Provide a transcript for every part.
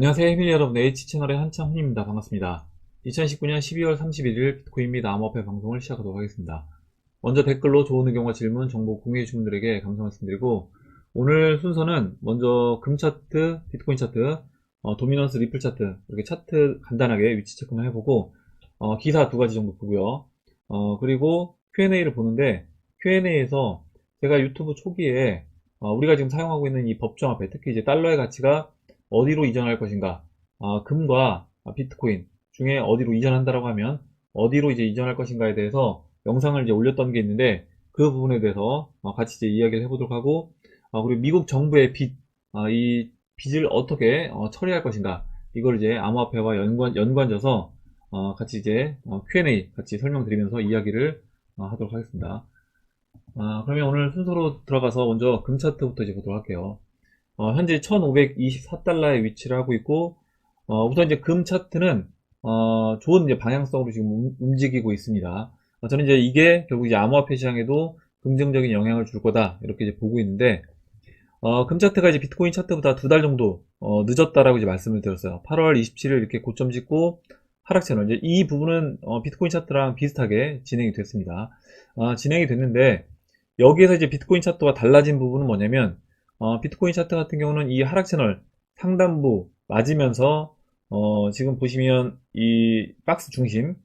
안녕하세요, 해밀 여러분. H채널의 한창훈입니다. 반갑습니다. 2019년 12월 31일 비트코인 및 암호화폐 방송을 시작하도록 하겠습니다. 먼저 댓글로 좋은 의견과 질문, 정보 공유해주신 분들에게 감사 말씀드리고, 오늘 순서는 먼저 금 차트, 비트코인 차트, 도미넌스 리플 차트, 이렇게 차트 간단하게 위치 체크만 해보고, 기사 두 가지 정도 보고요. 그리고 Q&A를 보는데, Q&A에서 제가 유튜브 초기에 우리가 지금 사용하고 있는 이 법정화폐, 특히 이제 달러의 가치가 어디로 이전할 것인가, 금과 비트코인 중에 어디로 이전한다라고 하면 어디로 이제 이전할 것인가에 대해서 영상을 이제 올렸던 게 있는데, 그 부분에 대해서 같이 이제 이야기를 해보도록 하고, 그리고 미국 정부의 이 빚을 어떻게 처리할 것인가, 이걸 이제 암호화폐와 연관져서 같이 이제 Q&A 같이 설명드리면서 이야기를 하도록 하겠습니다. 그러면 오늘 순서로 들어가서 먼저 금 차트부터 이제 보도록 할게요. 현재 1524달러에 위치를 하고 있고, 우선 이제 금 차트는, 좋은 이제 방향성으로 지금 움직이고 있습니다. 저는 이제 이게 결국 이제 암호화폐 시장에도 긍정적인 영향을 줄 거다, 이렇게 이제 보고 있는데, 금 차트가 이제 비트코인 차트보다 두 달 정도, 늦었다라고 이제 말씀을 드렸어요. 8월 27일 이렇게 고점 찍고, 하락 채널. 이제 이 부분은, 비트코인 차트랑 비슷하게 진행이 됐습니다. 진행이 됐는데, 여기에서 이제 비트코인 차트와 달라진 부분은 뭐냐면, 비트코인 차트 같은 경우는 이 하락 채널 상단부 맞으면서 지금 보시면 이 박스 중심,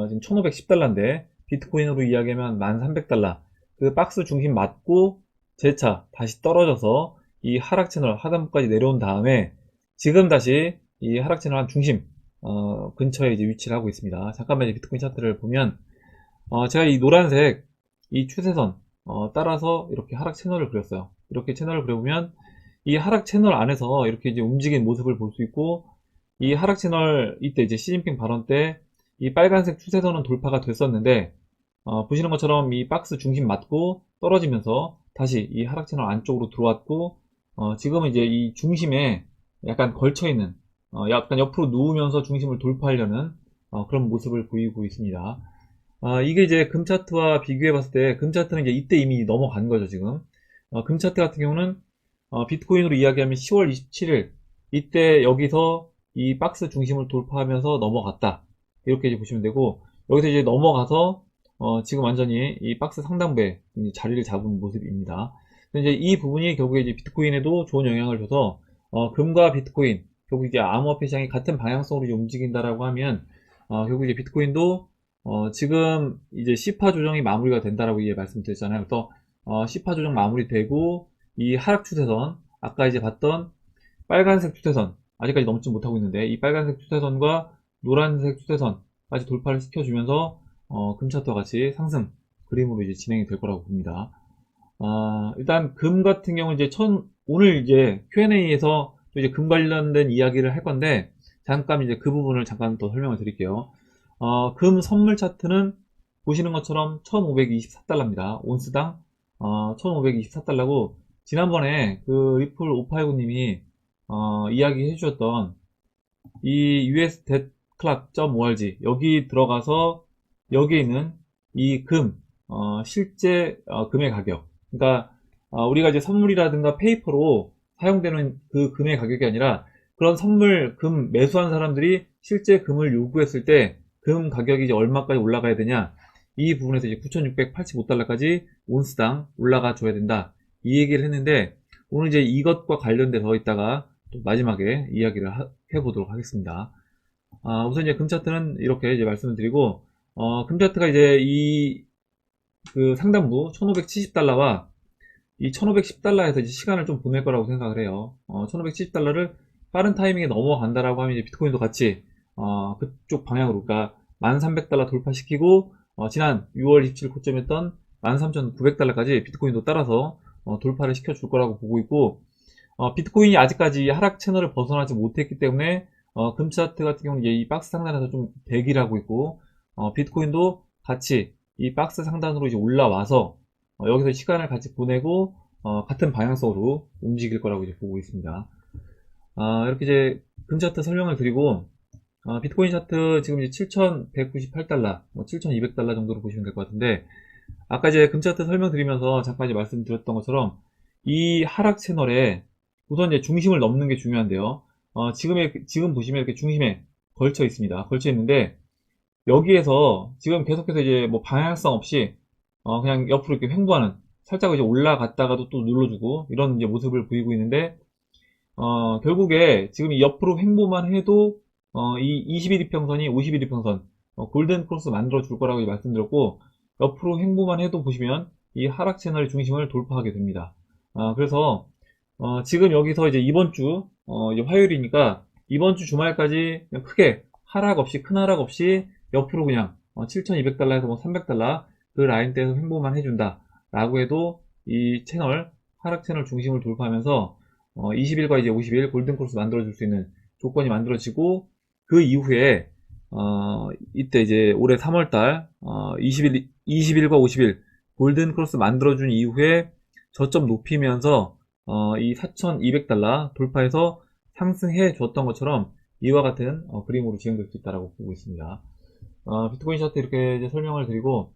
지금 1510달러인데 비트코인으로 이야기하면 1300달러, 그 박스 중심 맞고 재차 다시 떨어져서 이 하락 채널 하단부까지 내려온 다음에 지금 다시 이 하락 채널 한 중심 근처에 이제 위치를 하고 있습니다. 잠깐만 이제 비트코인 차트를 보면, 제가 이 노란색 이 추세선 따라서 이렇게 하락 채널을 그렸어요. 이렇게 채널을 그려보면 이 하락 채널 안에서 이렇게 이제 움직이는 모습을 볼 수 있고, 이 하락 채널 이때 이제 시진핑 발언 때 이 빨간색 추세선은 돌파가 됐었는데, 보시는 것처럼 이 박스 중심 맞고 떨어지면서 다시 이 하락 채널 안쪽으로 들어왔고, 지금은 이제 이 중심에 약간 걸쳐 있는, 약간 옆으로 누우면서 중심을 돌파하려는 그런 모습을 보이고 있습니다. 이게 이제 금 차트와 비교해 봤을 때 금 차트는 이제 이때 이미 넘어간 거죠, 지금. 금 차트 같은 경우는 비트코인으로 이야기하면 10월 27일 이때 여기서 이 박스 중심을 돌파하면서 넘어갔다, 이렇게 이제 보시면 되고, 여기서 이제 넘어가서 지금 완전히 이 박스 상단부에 이제 자리를 잡은 모습입니다. 근데 이제 이 부분이 결국에 이제 비트코인에도 좋은 영향을 줘서 금과 비트코인 결국 이제 암호화폐 시장이 같은 방향성으로 이제 움직인다라고 하면, 결국 이제 비트코인도 지금 이제 C파 조정이 마무리가 된다라고 이제 말씀드렸잖아요. 그래서 C파 조정 마무리되고 이 하락 추세선, 아까 이제 봤던 빨간색 추세선 아직까지 넘지 못하고 있는데, 이 빨간색 추세선과 노란색 추세선까지 돌파를 시켜주면서 금 차트와 같이 상승 그림으로 이제 진행이 될 거라고 봅니다. 일단 금 같은 경우 이제 오늘 이제 Q&A에서 또 이제 금 관련된 이야기를 할 건데, 잠깐 이제 그 부분을 잠깐 또 설명을 드릴게요. 금 선물 차트는 보시는 것처럼 1524달러입니다. 온스당 1524달러고, 지난번에 그 리플 589님이 이야기해 주셨던 이 usdetclock.org 여기 들어가서 여기에 있는 이 실제 금의 가격, 그러니까 우리가 이제 선물이라든가 페이퍼로 사용되는 그 금의 가격이 아니라, 그런 선물 금 매수한 사람들이 실제 금을 요구했을 때 금 가격이 이제 얼마까지 올라가야 되냐, 이 부분에서 이제 9685달러까지 온스당 올라가 줘야 된다, 이 얘기를 했는데, 오늘 이제 이것과 관련돼서 이따가 또 마지막에 이야기를 해보도록 하겠습니다. 우선 이제 금 차트는 이렇게 이제 말씀을 드리고, 금 차트가 이제 그 상단부 1570달러와 이 1510달러에서 이제 시간을 좀 보낼 거라고 생각을 해요. 1570달러를 빠른 타이밍에 넘어간다라고 하면 이제 비트코인도 같이 그쪽 방향으로, 그러니까 1300달러 돌파시키고, 지난 6월 27일 고점이었던 13900달러까지 비트코인도 따라서 돌파를 시켜줄 거라고 보고 있고, 비트코인이 아직까지 하락 채널을 벗어나지 못했기 때문에 금 차트 같은 경우는 이 박스 상단에서 좀 대기를 하고 있고, 비트코인도 같이 이 박스 상단으로 이제 올라와서 여기서 시간을 같이 보내고 같은 방향성으로 움직일 거라고 이제 보고 있습니다. 이렇게 이제 금 차트 설명을 드리고, 비트코인 차트 지금 이제 7198달러, 7200달러 정도로 보시면 될 것 같은데, 아까 이제 금 차트 설명드리면서 잠깐 이제 말씀드렸던 것처럼 이 하락 채널에 우선 이제 중심을 넘는 게 중요한데요. 지금 보시면 이렇게 중심에 걸쳐 있습니다. 걸쳐 있는데, 여기에서 지금 계속해서 이제 뭐 방향성 없이, 그냥 옆으로 이렇게 횡보하는, 살짝 이제 올라갔다가도 또 눌러주고, 이런 이제 모습을 보이고 있는데, 결국에 지금 이 옆으로 횡보만 해도, 이 21이평선이 51이평선, 골든 크로스 만들어 줄 거라고 이제 말씀드렸고, 옆으로 횡보만 해도 보시면 이 하락 채널의 중심을 돌파하게 됩니다. 그래서, 지금 여기서 이제 이번 주, 이제 화요일이니까 이번 주 주말까지 그냥 크게 하락 없이, 큰 하락 없이 옆으로 그냥 7,200달러에서 뭐 300달러 그 라인대에서 횡보만 해준다. 라고 해도 이 채널, 하락 채널 중심을 돌파하면서 20일과 이제 50일 골든크로스 만들어줄 수 있는 조건이 만들어지고 그 이후에 이때 이제 올해 3월달 20일과 50일 골든크로스 만들어준 이후에 저점 높이면서 이 4,200달러 돌파해서 상승해 줬던 것처럼 이와 같은 그림으로 진행될 수 있다고 보고 있습니다. 비트코인 차트 이렇게 이제 설명을 드리고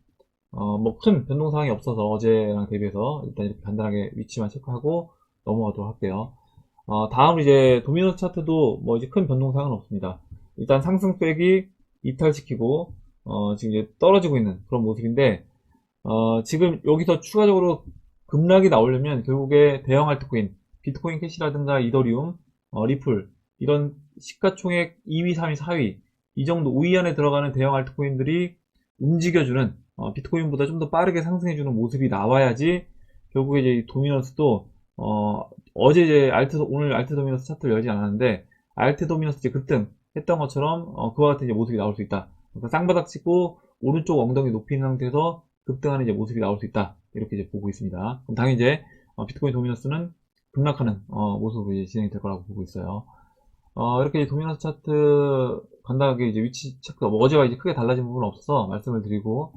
뭐 큰 변동 사항이 없어서 어제랑 대비해서 일단 이렇게 간단하게 위치만 체크하고 넘어가도록 할게요. 다음 이제 도미노 차트도 뭐 이제 큰 변동 사항은 없습니다. 일단 상승백이 이탈시키고 지금 이제 떨어지고 있는 그런 모습인데 지금 여기서 추가적으로 급락이 나오려면 결국에 대형 알트코인, 비트코인 캐시라든가 이더리움, 리플 이런 시가총액 2위, 3위, 4위 이 정도 5위 안에 들어가는 대형 알트코인들이 움직여주는 비트코인보다 좀 더 빠르게 상승해주는 모습이 나와야지 결국에 이제 도미너스도 어제 이제 오늘 알트 도미너스 차트를 열지 않았는데 알트 도미너스 이제 급등했던 것처럼 그와 같은 이제 모습이 나올 수 있다. 그러니까 쌍바닥 찍고 오른쪽 엉덩이 높인 상태에서 급등하는 이제 모습이 나올 수 있다. 이렇게 이제 보고 있습니다. 그럼 당연히 이제 비트코인 도미너스는 급락하는 모습으로 이제 진행이 될 거라고 보고 있어요. 이렇게 이제 도미너스 차트 간단하게 이제 위치 체크, 뭐 어제와 이제 크게 달라진 부분은 없어서 말씀을 드리고,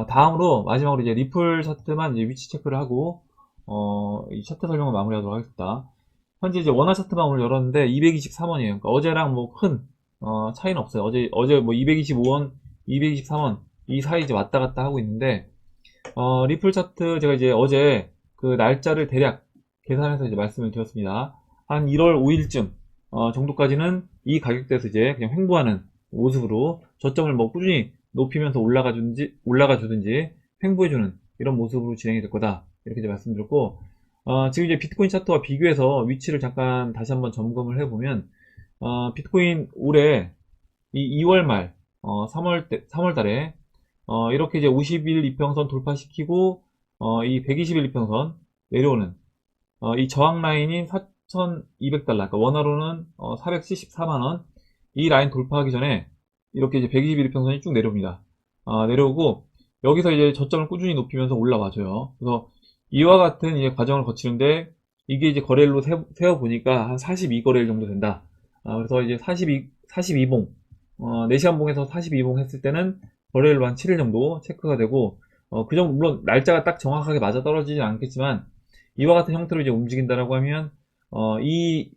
다음으로 마지막으로 이제 리플 차트만 이제 위치 체크를 하고, 이 차트 설명을 마무리하도록 하겠습니다. 현재 이제 원화 차트만 오늘 열었는데 223원이에요. 그러니까 어제랑 뭐 큰 차이는 없어요. 어제 뭐 225원, 223원 이 사이 이제 왔다 갔다 하고 있는데, 리플 차트 제가 이제 어제 그 날짜를 대략 계산해서 이제 말씀을 드렸습니다. 한 1월 5일쯤 정도까지는 이 가격대에서 이제 그냥 횡보하는 모습으로 저점을 뭐 꾸준히 높이면서 올라가 주든지 횡보해주는 이런 모습으로 진행이 될 거다. 이렇게 이제 말씀드렸고, 지금 이제 비트코인 차트와 비교해서 위치를 잠깐 다시 한번 점검을 해보면, 비트코인 올해 이 2월 말, 3월 달에, 이렇게 이제 50일 이평선 돌파시키고, 이 120일 이평선 내려오는, 이 저항 라인인 4,200달러, 그러니까 원화로는 474만원, 이 라인 돌파하기 전에 이렇게 이제 121 이평선이 쭉 내려옵니다. 내려오고 여기서 이제 저점을 꾸준히 높이면서 올라와줘요. 그래서 이와 같은 이제 과정을 거치는데 이게 이제 거래일로 세워 보니까 한 42거래일 정도 된다. 그래서 이제 42봉, 4시간봉에서 42봉 했을 때는 거래일로 한 7일 정도 체크가 되고, 그 정도 물론 날짜가 딱 정확하게 맞아 떨어지진 않겠지만 이와 같은 형태로 이제 움직인다라고 하면 이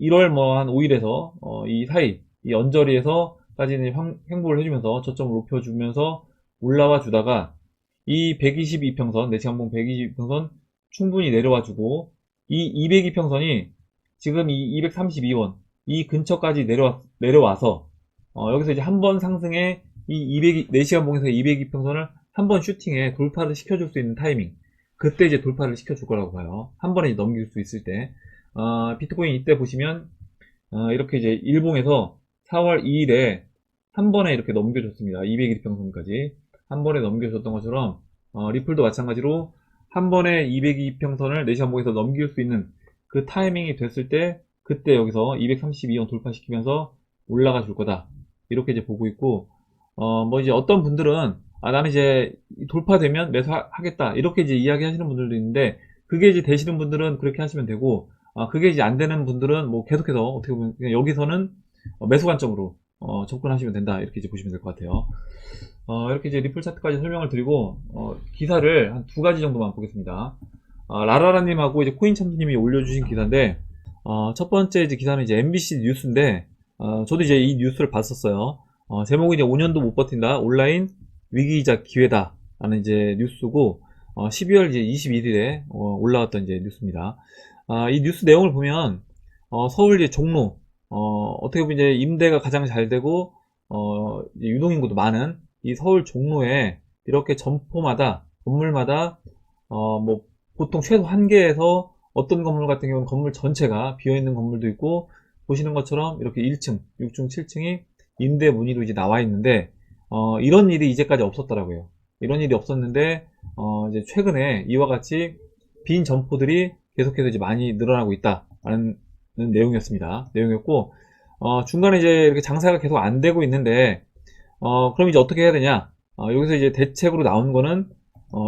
1월 뭐 한 5일에서 이 사이 이 언저리에서까지는 횡보를 해주면서 저점을 높여주면서 올라와 주다가 이 122평선, 4시간봉 122평선 충분히 내려와주고 이 202평선이 지금 이 232원 이 근처까지 내려와서 여기서 이제 한 번 상승에 이 4시간봉에서 202평선을 한 번 슈팅에 돌파를 시켜줄 수 있는 타이밍, 그때 이제 돌파를 시켜줄 거라고 봐요. 한 번에 넘길 수 있을 때. 비트코인 이때 보시면 이렇게 이제 일봉에서 4월 2일에 한 번에 이렇게 넘겨줬습니다. 202평선까지 한 번에 넘겨줬던 것처럼 리플도 마찬가지로 한 번에 202평선을 4시간봉에서 넘길 수 있는 그 타이밍이 됐을 때 그때 여기서 232원 돌파시키면서 올라가 줄 거다. 이렇게 이제 보고 있고, 뭐 이제 어떤 분들은 나는 이제 돌파되면 매수하겠다 이렇게 이제 이야기 하시는 분들도 있는데, 그게 이제 되시는 분들은 그렇게 하시면 되고, 그게 이제 안 되는 분들은 뭐 계속해서 어떻게 보면 그냥 여기서는 매수 관점으로 접근하시면 된다. 이렇게 이제 보시면 될 것 같아요. 이렇게 이제 리플 차트까지 설명을 드리고, 기사를 한 두 가지 정도만 보겠습니다. 라라라님하고 이제 코인참수님이 올려주신 기사인데, 첫 번째 이제 기사는 이제 MBC 뉴스인데, 저도 이제 이 뉴스를 봤었어요. 제목이 이제 5년도 못 버틴다. 온라인 위기이자 기회다. 라는 이제 뉴스고, 12월 이제 21일에 올라왔던 이제 뉴스입니다. 이 뉴스 내용을 보면, 서울 이제 종로, 어떻게 보면 이제 임대가 가장 잘 되고, 이제 유동인구도 많은 이 서울 종로에 이렇게 점포마다, 건물마다, 뭐, 보통 최소 한 개에서 어떤 건물 같은 경우는 건물 전체가 비어있는 건물도 있고, 보시는 것처럼 이렇게 1층, 6층, 7층이 임대 문의로 이제 나와 있는데, 이런 일이 이제까지 없었더라고요. 이런 일이 없었는데, 이제 최근에 이와 같이 빈 점포들이 계속해서 이제 많이 늘어나고 있다라는 내용이었고, 중간에 이제 이렇게 장사가 계속 안 되고 있는데, 그럼 이제 어떻게 해야 되냐? 여기서 이제 대책으로 나온 거는,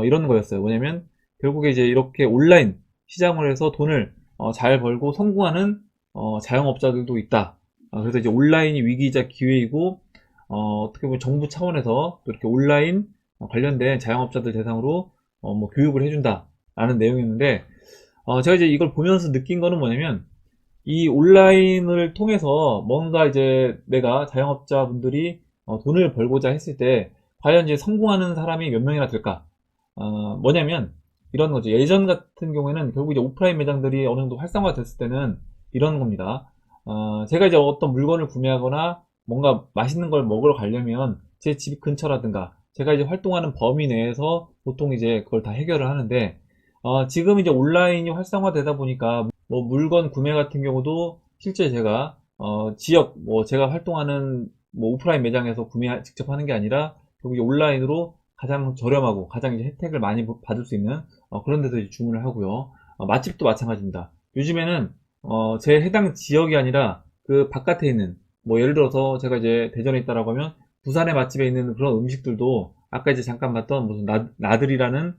이런 거였어요. 뭐냐면, 결국에 이제 이렇게 온라인 시장을 해서 돈을 잘 벌고 성공하는 자영업자들도 있다. 그래서 이제 온라인이 위기이자 기회이고, 어떻게 보면 정부 차원에서 또 이렇게 온라인 관련된 자영업자들 대상으로 뭐 교육을 해준다라는 내용이었는데, 제가 이제 이걸 보면서 느낀 거는 뭐냐면, 이 온라인을 통해서 뭔가 이제 내가 자영업자분들이 돈을 벌고자 했을 때 과연 이제 성공하는 사람이 몇 명이나 될까? 뭐냐면 이런 거죠. 예전 같은 경우에는 결국 이제 오프라인 매장들이 어느 정도 활성화됐을 때는 이런 겁니다. 제가 이제 어떤 물건을 구매하거나 뭔가 맛있는 걸 먹으러 가려면 제 집 근처라든가 제가 이제 활동하는 범위 내에서 보통 이제 그걸 다 해결을 하는데, 지금 이제 온라인이 활성화되다 보니까 뭐 물건 구매 같은 경우도 실제 제가 지역 뭐 제가 활동하는 뭐 오프라인 매장에서 직접 하는 게 아니라 결국 이제 온라인으로 가장 저렴하고 가장 이제 혜택을 많이 받을 수 있는 그런 데서 이제 주문을 하고요. 맛집도 마찬가지입니다. 요즘에는 제 해당 지역이 아니라 그 바깥에 있는 뭐 예를 들어서 제가 이제 대전에 있다라고 하면 부산의 맛집에 있는 그런 음식들도 아까 이제 잠깐 봤던 무슨 나들이라는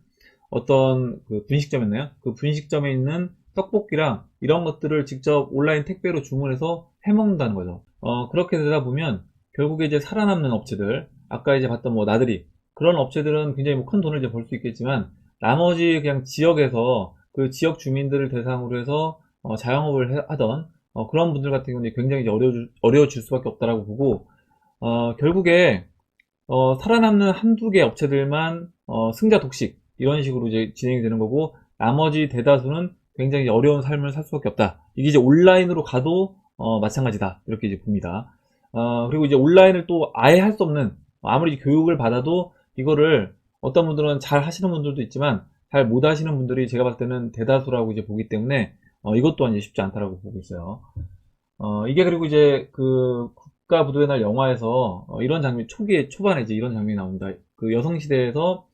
어떤 그 분식점이었나요? 그 분식점에 있는 떡볶이랑 이런 것들을 직접 온라인 택배로 주문해서 해먹는다는 거죠. 그렇게 되다 보면 결국에 이제 살아남는 업체들, 아까 이제 봤던 뭐 나들이, 그런 업체들은 굉장히 뭐 큰 돈을 이제 벌 수 있겠지만, 나머지 그냥 지역에서 그 지역 주민들을 대상으로 해서 자영업을 하던 그런 분들 같은 경우는 굉장히 이제 어려워질 수밖에 없다라고 보고, 결국에 살아남는 한두 개 업체들만 승자 독식 이런 식으로 이제 진행이 되는 거고, 나머지 대다수는 굉장히 어려운 삶을 살 수밖에 없다. 이게 이제 온라인으로 가도 마찬가지다 이렇게 이제 봅니다. 그리고 이제 온라인을 또 아예 할 수 없는, 아무리 교육을 받아도 이거를 어떤 분들은 잘 하시는 분들도 있지만 잘 못 하시는 분들이 제가 봤을 때는 대다수라고 이제 보기 때문에 이것 또한 이제 쉽지 않다라고 보고 있어요. 이게 그리고 이제 그 국가부도의 날 영화에서 이런 장면, 초반에 이제 이런 장면이 나옵니다. 그 여성시대에서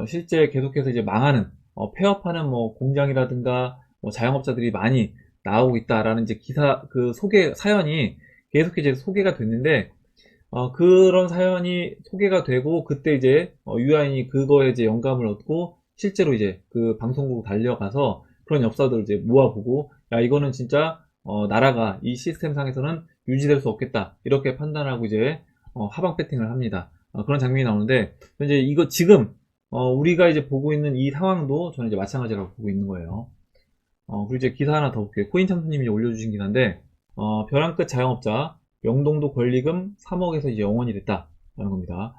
실제 계속해서 이제 망하는, 폐업하는 뭐 공장이라든가 뭐 자영업자들이 많이 나오고 있다라는 이제 그 사연이 계속 이제 소개가 됐는데, 그런 사연이 소개가 되고, 그때 이제, 유아인이 그거에 이제 영감을 얻고, 실제로 이제 그 방송국 달려가서 그런 엽사들을 이제 모아보고, 야, 이거는 진짜, 나라가 이 시스템 상에서는 유지될 수 없겠다. 이렇게 판단하고 이제, 하방 배팅을 합니다. 그런 장면이 나오는데, 이제 이거 지금, 우리가 이제 보고 있는 이 상황도 저는 이제 마찬가지라고 보고 있는 거예요. 그리고 이제 기사 하나 더 볼게요. 코인참수님이 올려주신 기사인데, 벼랑 끝 자영업자, 영동도 권리금 3억에서 이제 0원이 됐다라는 겁니다.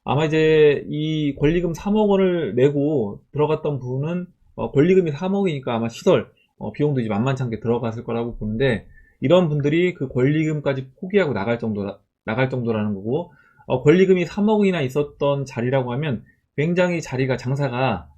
아마 이제 이 권리금 3억 원을 내고 들어갔던 분은 권리금이 3억이니까 아마 시설 비용도 이제 만만치 않게 들어갔을 거라고 보는데, 이런 분들이 그 권리금까지 포기하고 나갈 정도라는 거고, 권리금이 3억이나 있었던 자리라고 하면 굉장히 자리가 장사가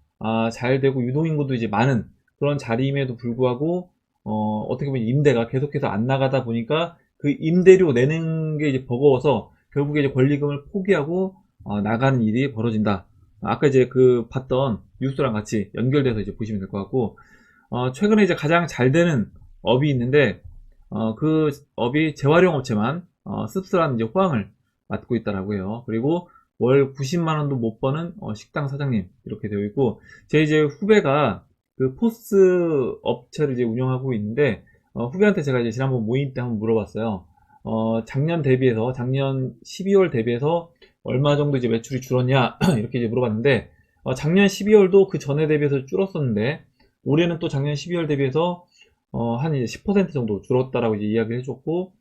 잘 되고 유동인구도 이제 많은 그런 자리임에도 불구하고 어떻게 보면 임대가 계속해서 안 나가다 보니까 그 임대료 내는 게 이제 버거워서 결국에 이제 권리금을 포기하고 나가는 일이 벌어진다. 아까 이제 그 봤던 뉴스랑 같이 연결돼서 이제 보시면 될 것 같고, 최근에 이제 가장 잘 되는 업이 있는데, 그 업이 재활용 업체만 씁쓸한 이제 호황을 맞고 있다라고 해요. 그리고 월 90만 원도 못 버는 식당 사장님 이렇게 되어 있고, 제 이제 후배가 그 포스 업체를 이제 운영하고 있는데, 후배한테 제가 이제 지난번 모임 때 한번 물어봤어요. 작년 12월 대비해서 얼마 정도 이제 매출이 줄었냐 이렇게 이제 물어봤는데, 작년 12월도 그 전에 대비해서 줄었었는데 올해는 또 작년 12월 대비해서 한 이제 10% 정도 줄었다라고 이제 이야기를 해줬고,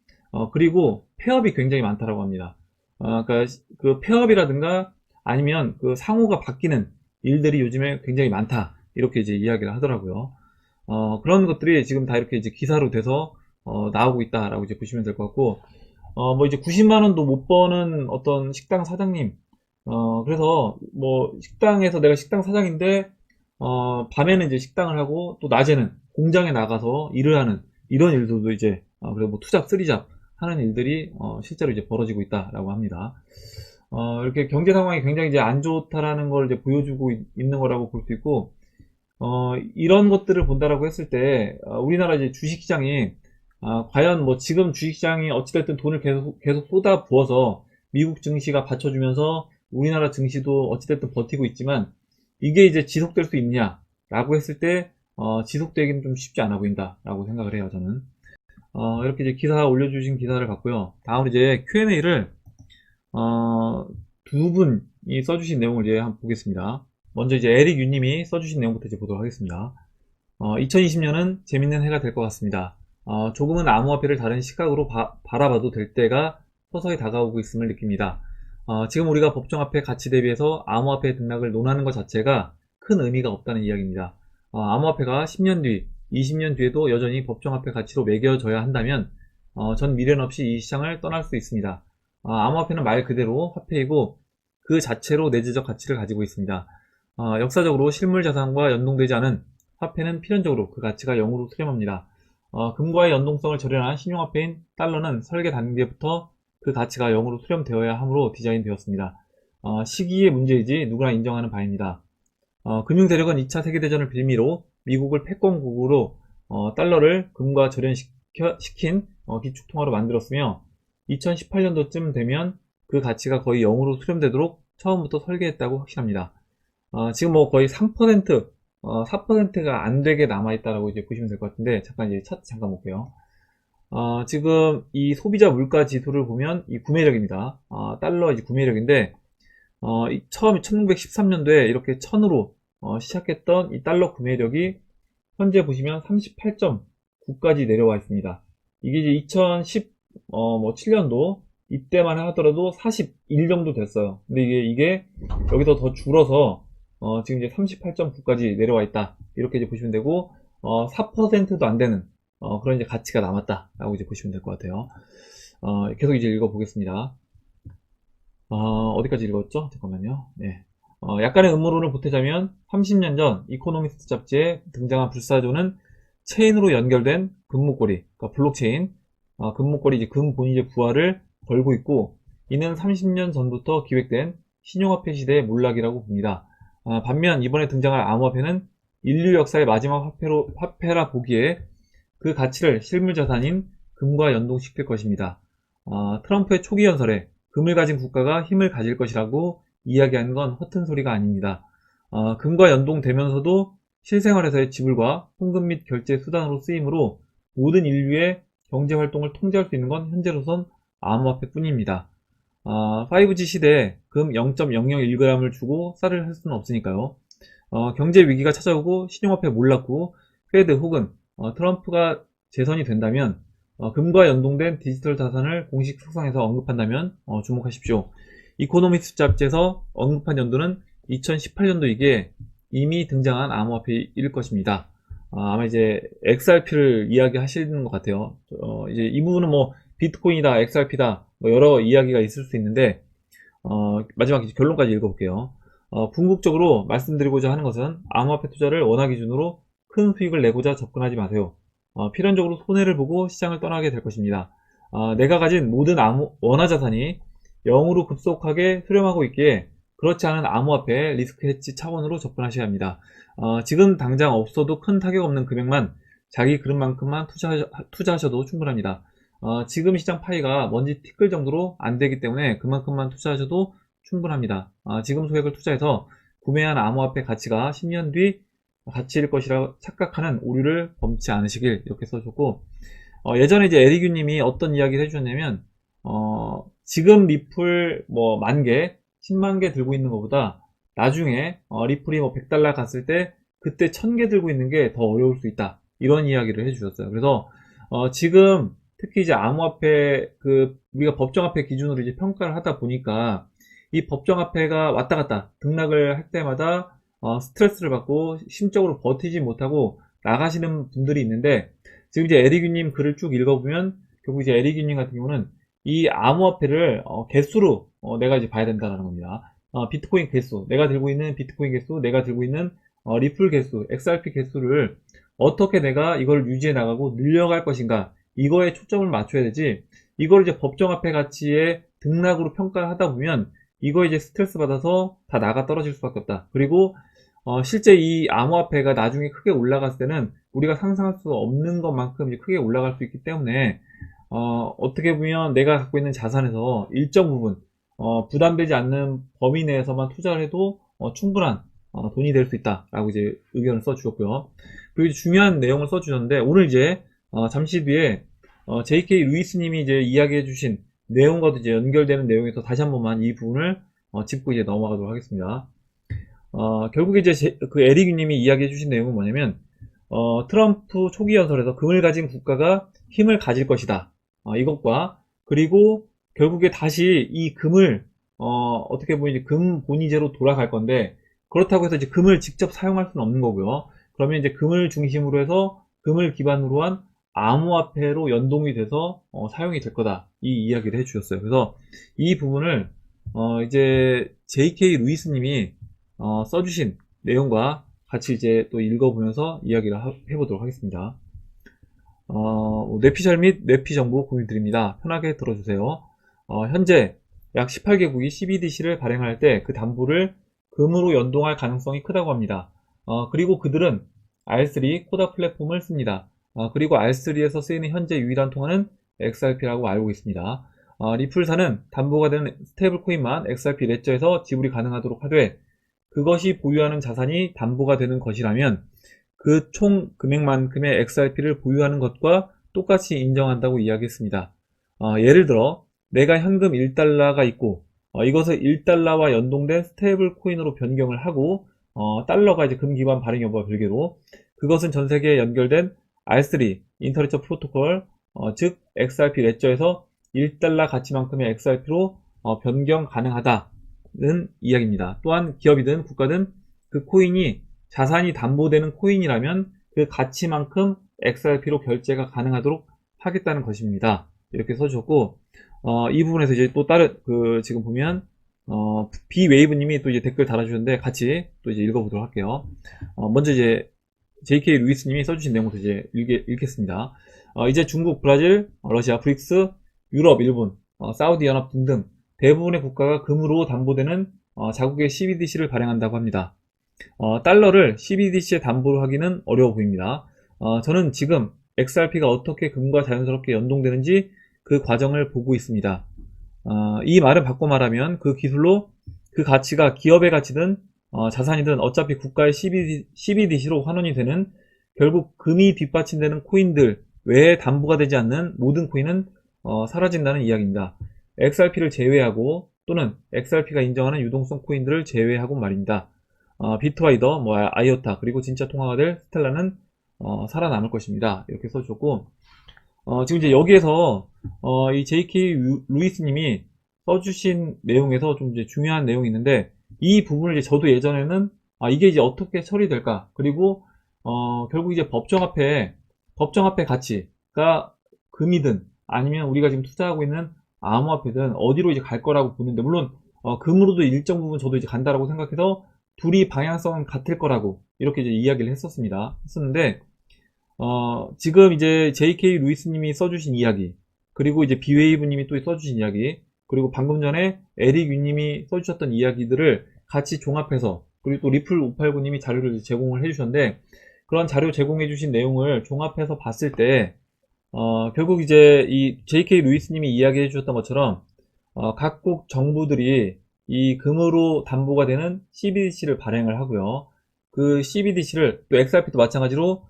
그리고 폐업이 굉장히 많다라고 합니다. 그러니까 그 폐업이라든가 아니면 그 상호가 바뀌는 일들이 요즘에 굉장히 많다 이렇게 이제 이야기를 하더라고요. 그런 것들이 지금 다 이렇게 이제 기사로 돼서 나오고 있다라고 이제 보시면 될 것 같고, 뭐 이제 90만 원도 못 버는 어떤 식당 사장님, 그래서 뭐 식당에서 내가 식당 사장인데, 밤에는 이제 식당을 하고 또 낮에는 공장에 나가서 일을 하는 이런 일들도 이제, 그리고 뭐 투잡, 쓰리잡 하는 일들이 실제로 이제 벌어지고 있다라고 합니다. 이렇게 경제 상황이 굉장히 이제 안 좋다라는 걸 이제 보여주고 있는 거라고 볼 수 있고, 이런 것들을 본다라고 했을 때, 우리나라 이제 주식시장이, 과연 뭐 지금 주식시장이 어찌됐든 돈을 계속 쏟아 부어서 미국 증시가 받쳐주면서 우리나라 증시도 어찌됐든 버티고 있지만, 이게 이제 지속될 수 있냐라고 했을 때, 지속되기는 좀 쉽지 않아 보인다라고 생각을 해요, 저는. 이렇게 이제 기사 올려주신 기사를 봤고요. 다음으로 이제 Q&A를, 두 분이 써주신 내용을 이제 한번 보겠습니다. 먼저 이제 에릭 유님이 써주신 내용부터 이제 보도록 하겠습니다. 2020년은 재밌는 해가 될 것 같습니다. 조금은 암호화폐를 다른 시각으로 바라봐도 될 때가 서서히 다가오고 있음을 느낍니다. 지금 우리가 법정화폐 가치 대비해서 암호화폐 등락을 논하는 것 자체가 큰 의미가 없다는 이야기입니다. 암호화폐가 10년 뒤, 20년 뒤에도 여전히 법정화폐 가치로 매겨져야 한다면 전 미련 없이 이 시장을 떠날 수 있습니다. 암호화폐는 말 그대로 화폐이고 그 자체로 내재적 가치를 가지고 있습니다. 역사적으로 실물 자산과 연동되지 않은 화폐는 필연적으로 그 가치가 0으로 수렴합니다. 금과의 연동성을 절연한 신용화폐인 달러는 설계 단계부터 그 가치가 0으로 수렴되어야 하므로 디자인되었습니다. 시기의 문제이지 누구나 인정하는 바입니다. 금융세력은 2차 세계대전을 빌미로 미국을 패권국으로 달러를 금과 절연시킨 기축통화로 만들었으며 2018년도쯤 되면 그 가치가 거의 0으로 수렴되도록 처음부터 설계했다고 확신합니다. 지금 뭐 거의 3%, 4%가 안 되게 남아있다라고 이제 보시면 될 것 같은데, 잠깐 이제 차트 잠깐 볼게요. 지금 이 소비자 물가 지수를 보면 이 구매력입니다. 달러 이제 구매력인데, 처음 1913년도에 이렇게 1000으로 시작했던 이 달러 구매력이 현재 보시면 38.9까지 내려와 있습니다. 이게 이제 2017년도 이때만 하더라도 41 정도 됐어요. 근데 이게 여기서 더 줄어서 지금 이제 38.9까지 내려와 있다. 이렇게 이제 보시면 되고 4%도 안 되는 그런 이제 가치가 남았다라고 이제 보시면 될 것 같아요. 계속 이제 읽어보겠습니다. 어디까지 읽었죠? 잠깐만요. 네. 약간의 음모론을 보태자면 30년 전 이코노미스트 잡지에 등장한 불사조는 체인으로 연결된 금목걸이, 그러니까 블록체인, 금목걸이 이제 금 본위제 부활을 걸고 있고, 이는 30년 전부터 기획된 신용화폐 시대의 몰락이라고 봅니다. 반면 이번에 등장할 암호화폐는 인류 역사의 마지막 화폐라 보기에 그 가치를 실물자산인 금과 연동시킬 것입니다. 트럼프의 초기 연설에 금을 가진 국가가 힘을 가질 것이라고 이야기하는 건 허튼 소리가 아닙니다. 금과 연동되면서도 실생활에서의 지불과 송금 및 결제 수단으로 쓰이므로 모든 인류의 경제활동을 통제할 수 있는 건 현재로선 암호화폐뿐입니다. 5G 시대에 금 0.001g을 주고 쌀을 할 수는 없으니까요. 경제 위기가 찾아오고 신용화폐 몰락후 페드 혹은 트럼프가 재선이 된다면 금과 연동된 디지털 자산을 공식 석상에서 언급한다면 주목하십시오. 이코노미스트 잡지에서 언급한 연도는 2018년도이기에 이미 등장한 암호화폐일 것입니다. 아마 이제 XRP를 이야기하시는 것 같아요. 이제 이 부분은 뭐 비트코인이다, XRP다, 뭐 여러 이야기가 있을 수 있는데, 마지막 결론까지 읽어볼게요. 궁극적으로 말씀드리고자 하는 것은 암호화폐 투자를 원화 기준으로 큰 수익을 내고자 접근하지 마세요. 필연적으로 손해를 보고 시장을 떠나게 될 것입니다. 내가 가진 모든 원화 자산이 0으로 급속하게 수렴하고 있기에 그렇지 않은 암호화폐 리스크 해치 차원으로 접근하셔야 합니다. 지금 당장 없어도 큰 타격 없는 금액만 자기 그릇만큼만 투자하셔도 충분합니다. 지금 시장 파이가 먼지 티끌 정도로 안 되기 때문에 그만큼만 투자하셔도 충분합니다. 지금 소액을 투자해서 구매한 암호화폐 가치가 10년 뒤 가치일 것이라 착각하는 오류를 범치 않으시길, 이렇게 써줬고, 예전에 이제 에리규님이 어떤 이야기를 해주셨냐면, 지금 리플 뭐 10,000개, 100,000개 들고 있는 것보다 나중에 리플이 뭐 $100 갔을 때 그때 1,000개 들고 있는 게 더 어려울 수 있다, 이런 이야기를 해주셨어요. 그래서 지금 특히 이제 암호화폐 우리가 법정화폐 기준으로 이제 평가를 하다 보니까 이 법정화폐가 왔다 갔다 등락을 할 때마다 스트레스를 받고 심적으로 버티지 못하고 나가시는 분들이 있는데, 지금 이제 에리규님 글을 쭉 읽어보면 결국 이제 에리규님 같은 경우는 이 암호화폐를 개수로 내가 이제 봐야 된다는 겁니다. 비트코인 개수, 내가 들고 있는 비트코인 개수, 내가 들고 있는 리플 개수, XRP 개수를 어떻게 내가 이걸 유지해 나가고 늘려갈 것인가, 이거에 초점을 맞춰야 되지, 이걸 이제 법정화폐 가치의 등락으로 평가를 하다 보면 이거 이제 스트레스 받아서 다 나가 떨어질 수밖에 없다. 그리고 실제 이 암호화폐가 나중에 크게 올라갔을 때는 우리가 상상할 수 없는 것만큼 이제 크게 올라갈 수 있기 때문에 어떻게 보면 내가 갖고 있는 자산에서 일정 부분 부담되지 않는 범위 내에서만 투자를 해도 충분한 돈이 될 수 있다라고 이제 의견을 써주셨고요. 그리고 중요한 내용을 써주셨는데, 오늘 이제 잠시 뒤에 JK 루이스님이 이제 이야기해주신 내용과도 이제 연결되는 내용에서 다시 한 번만 이 부분을 짚고 이제 넘어가도록 하겠습니다. 결국에 이제 그 에릭님이 이야기해주신 내용은 뭐냐면, 트럼프 초기 연설에서 금을 가진 국가가 힘을 가질 것이다. 이것과, 그리고 결국에 다시 이 금을 어떻게 보면 이제 금 본위제로 돌아갈 건데, 그렇다고 해서 이제 금을 직접 사용할 수는 없는 거고요. 그러면 이제 금을 중심으로 해서 금을 기반으로 한 암호화폐로 연동이 돼서 사용이 될 거다, 이 이야기를 해주셨어요. 그래서 이 부분을 이제 JK 루이스님이 써주신 내용과 같이 이제 또 읽어보면서 이야기를 해보도록 하겠습니다. 뇌피셜 및 뇌피 정보 공유드립니다. 편하게 들어주세요. 현재 약 18개국이 CBDC를 발행할 때 그 담보를 금으로 연동할 가능성이 크다고 합니다. 그리고 그들은 R3 코다 플랫폼을 씁니다. 그리고 R3에서 쓰이는 현재 유일한 통화는 XRP라고 알고 있습니다. 리플사는 담보가 되는 스테이블 코인만 XRP 레저에서 지불이 가능하도록 하되, 그것이 보유하는 자산이 담보가 되는 것이라면 그 총 금액만큼의 XRP를 보유하는 것과 똑같이 인정한다고 이야기했습니다. 예를 들어 내가 현금 1달러가 있고 이것을 1달러와 연동된 스테이블 코인으로 변경을 하고 달러가 이제 금 기반 발행 여부와 별개로 그것은 전 세계에 연결된 R3 인터레처 프로토콜 즉 XRP 레저에서 1달러 가치만큼의 XRP로 변경 가능하다는 이야기입니다. 또한 기업이든 국가든 그 코인이 자산이 담보되는 코인이라면 그 가치만큼 XRP로 결제가 가능하도록 하겠다는 것입니다. 이렇게 써주셨고, 이 부분에서 이제 또 다른, 지금 보면, 비웨이브님이 또 이제 댓글 달아주셨는데 같이 또 이제 읽어보도록 할게요. 먼저 이제 JK 루이스님이 써주신 내용부터 이제 읽겠습니다. 이제 중국, 브라질, 러시아, 브릭스, 유럽, 일본, 사우디연합 등등 대부분의 국가가 금으로 담보되는 자국의 CBDC를 발행한다고 합니다. 달러를 CBDC에 담보로 하기는 어려워 보입니다. 저는 지금 XRP가 어떻게 금과 자연스럽게 연동되는지 그 과정을 보고 있습니다. 이 말은 바꿔 말하면 그 기술로 그 가치가 기업의 가치든 자산이든 어차피 국가의 CBDC로 환원이 되는, 결국 금이 뒷받침되는 코인들 외에 담보가 되지 않는 모든 코인은 사라진다는 이야기입니다. XRP를 제외하고 또는 XRP가 인정하는 유동성 코인들을 제외하고 말입니다. 비트와이더, 아이오타, 그리고 진짜 통화가 될 스텔라는 살아남을 것입니다. 이렇게 써주셨고, 지금 이제 여기에서 이 JK 루이스님이 써주신 내용에서 좀 이제 중요한 내용이 있는데, 이 부분을 이제 저도 예전에는 이게 이제 어떻게 처리될까, 그리고 결국 이제 법정화폐 가치가 금이든 아니면 우리가 지금 투자하고 있는 암호화폐든 어디로 이제 갈 거라고 보는데, 물론 금으로도 일정 부분 저도 이제 간다라고 생각해서 둘이 방향성은 같을 거라고 이렇게 이제 이야기를 했었는데, 지금 이제 JK 루이스님이 써주신 이야기, 그리고 이제 비웨이브님이 또 써주신 이야기, 그리고 방금 전에 에릭 유님이 써주셨던 이야기들을 같이 종합해서, 그리고 또 리플 589님이 자료를 제공을 해주셨는데, 그런 자료 제공해주신 내용을 종합해서 봤을 때, 결국 이제 이 JK 루이스님이 이야기해 주셨던 것처럼, 각국 정부들이 이 금으로 담보가 되는 CBDC를 발행을 하고요. 그 CBDC를 또 XRP도 마찬가지로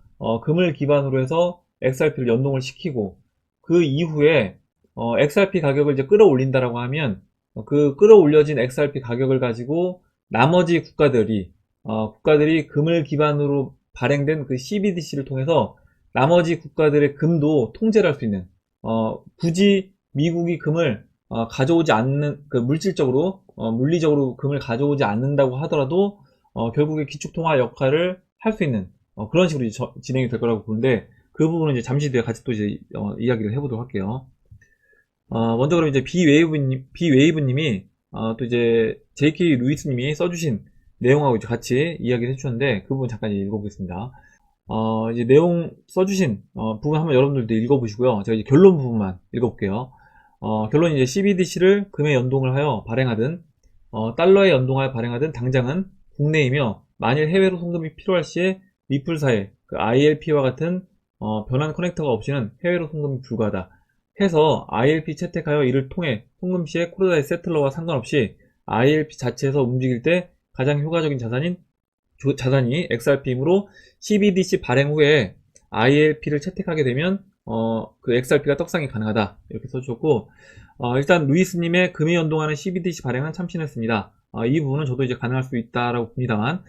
금을 기반으로 해서 XRP를 연동을 시키고, 그 이후에 XRP 가격을 이제 끌어올린다라고 하면 그 끌어올려진 XRP 가격을 가지고 나머지 국가들이 금을 기반으로 발행된 그 CBDC를 통해서 나머지 국가들의 금도 통제를 할 수 있는, 굳이 미국이 금을 가져오지 않는, 그 물질적으로 물리적으로 금을 가져오지 않는다고 하더라도 결국에 기축통화 역할을 할 수 있는 그런 식으로 이제 진행이 될 거라고 보는데, 그 부분은 이제 잠시 뒤에 같이 또 이제 이야기를 해보도록 할게요. 먼저 그럼 이제 비웨이브님이 또 이제 JK 루이스님이 써주신 내용하고 이제 같이 이야기를 해주셨는데, 그 부분 잠깐 읽어보겠습니다. 이제 내용 써주신 부분 한번 여러분들도 읽어보시고요. 제가 이제 결론 부분만 읽어볼게요. 결론이 이제 CBDC를 금에 연동을 하여 발행하든 달러에 연동하여 발행하든 당장은 국내이며, 만일 해외로 송금이 필요할 시에 리플사의 그 ILP와 같은 변환 커넥터가 없이는 해외로 송금이 불가하다 해서, ILP 채택하여 이를 통해 송금 시에 코르다의 세틀러와 상관없이 ILP 자체에서 움직일 때 가장 효과적인 자산이 XRP이므로 CBDC 발행 후에 ILP를 채택하게 되면 그 XRP가 떡상이 가능하다, 이렇게 써주셨고, 일단 루이스님의 금에 연동하는 CBDC 발행은 참신했습니다. 이 부분은 저도 이제 가능할 수 있다라고 봅니다만,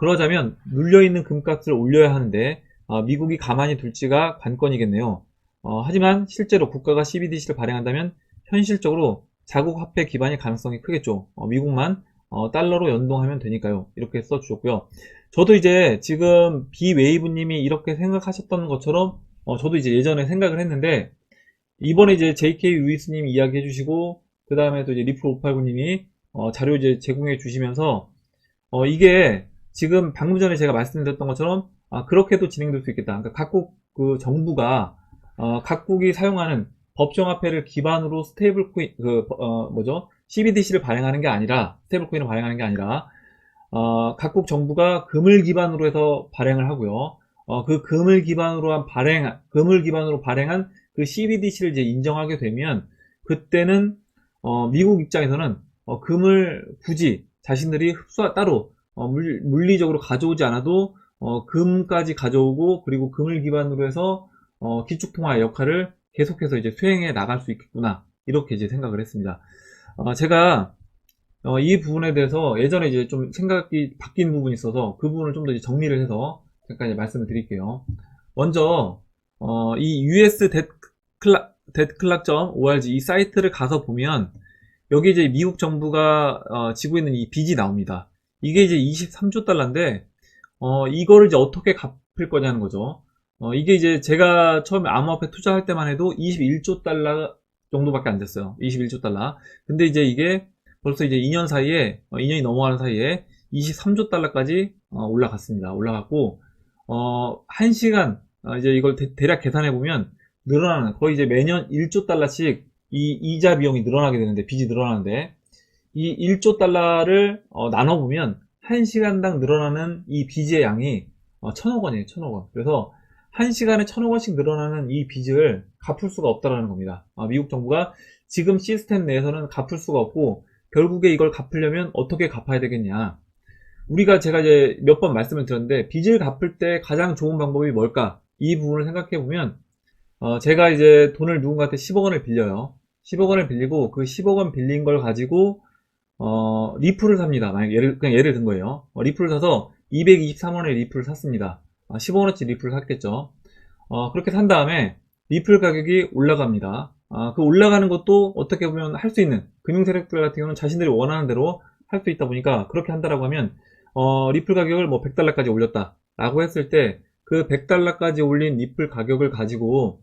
그러자면 눌려있는 금값을 올려야 하는데 미국이 가만히 둘지가 관건이겠네요. 하지만 실제로 국가가 CBDC를 발행한다면 현실적으로 자국 화폐 기반일 가능성이 크겠죠. 미국만 달러로 연동하면 되니까요. 이렇게 써주셨고요. 저도 이제 지금 비웨이브님이 이렇게 생각하셨던 것처럼 저도 이제 예전에 생각을 했는데, 이번에 이제 JK 루이스님이 이야기해 주시고, 그 다음에 또 이제 리플589님이 자료 이제 제공해 주시면서 이게 지금 방금 전에 제가 말씀드렸던 것처럼 그렇게도 진행될 수 있겠다. 그러니까 각국 그 정부가 각국이 사용하는 법정화폐를 기반으로 스테이블 코인 CBDC를 발행하는 게 아니라, 스테이블 코인을 발행하는 게 아니라 각국 정부가 금을 기반으로 해서 발행을 하고요. 그 금을 기반으로 발행한 그 CBDC를 이제 인정하게 되면, 그때는 미국 입장에서는 금을 굳이 자신들이 따로 물리적으로 가져오지 않아도 금까지 가져오고, 그리고 금을 기반으로 해서 기축통화의 역할을 계속해서 이제 수행해 나갈 수 있겠구나, 이렇게 이제 생각을 했습니다. 제가 이 부분에 대해서 예전에 이제 좀 생각이 바뀐 부분이 있어서 그 부분을 좀 더 정리를 해서 잠깐 이제 말씀을 드릴게요. 먼저 이 usdebtclock.org 이 사이트를 가서 보면, 여기 이제 미국 정부가 지고 있는 이 빚이 나옵니다. 이게 이제 23조 달러인데 이거를 이제 어떻게 갚을 거냐는 거죠. 이게 이제 제가 처음에 암호화폐 투자할 때만 해도 21조 달러 정도밖에 안 됐어요. 21조 달러. 근데 이제 이게 벌써 이제 2년이 넘어가는 사이에 23조 달러까지 올라갔습니다. 올라갔고, 1시간, 이제 이걸 대략 계산해보면 늘어나는, 거의 이제 매년 1조 달러씩 이 이자 비용이 늘어나게 되는데, 빚이 늘어나는데, 이 1조 달러를 나눠보면 1시간당 늘어나는 이 빚의 양이 1,000억 원이에요. 1,000억 원. 그래서 1시간에 1,000억 원씩 늘어나는 이 빚을 갚을 수가 없다라는 겁니다. 미국 정부가 지금 시스템 내에서는 갚을 수가 없고, 결국에 이걸 갚으려면 어떻게 갚아야 되겠냐. 제가 이제 몇 번 말씀을 드렸는데, 빚을 갚을 때 가장 좋은 방법이 뭘까? 이 부분을 생각해 보면, 제가 이제 돈을 누군가한테 10억 원을 빌려요. 10억 원을 빌리고, 그 10억 원 빌린 걸 가지고 리플을 삽니다. 만약 그냥 예를 든 거예요. 리플을 사서 223원의 리플을 샀습니다. 15원어치 리플을 샀겠죠. 그렇게 산 다음에 리플 가격이 올라갑니다. 그 올라가는 것도 어떻게 보면 할 수 있는, 금융세력들 같은 경우는 자신들이 원하는 대로 할 수 있다 보니까, 그렇게 한다라고 하면 리플 가격을 뭐 100달러까지 올렸다 라고 했을 때, 그 100달러까지 올린 리플 가격을 가지고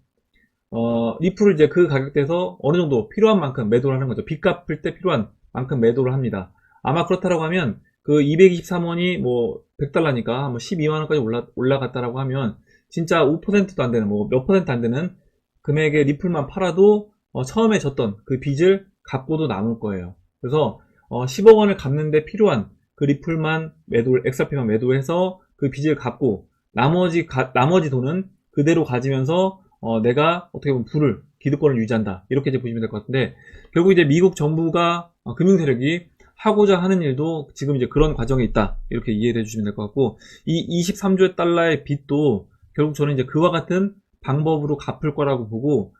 리플을 이제 그 가격대에서 어느 정도 필요한 만큼 매도를 하는 거죠. 빚 갚을 때 필요한 만큼 매도를 합니다. 아마 그렇다라고 하면 그 223원이 뭐 100달러니까 뭐 12만원까지 올라갔다라고 하면 진짜 5%도 안 되는, 뭐 몇 퍼센트 안 되는 금액의 리플만 팔아도 처음에 졌던 그 빚을 갚고도 남을 거예요. 그래서 10억 원을 갚는데 필요한 그 리플만 XRP만 매도해서 그 빚을 갚고, 나머지 돈은 그대로 가지면서 내가 어떻게 보면 기득권을 유지한다, 이렇게 이제 보시면 될 것 같은데, 결국 이제 미국 정부가 금융세력이 하고자 하는 일도 지금 이제 그런 과정에 있다, 이렇게 이해를 해주시면 될 것 같고, 이 23조 달러의 빚도 결국 저는 이제 그와 같은 방법으로 갚을 거라고 보고,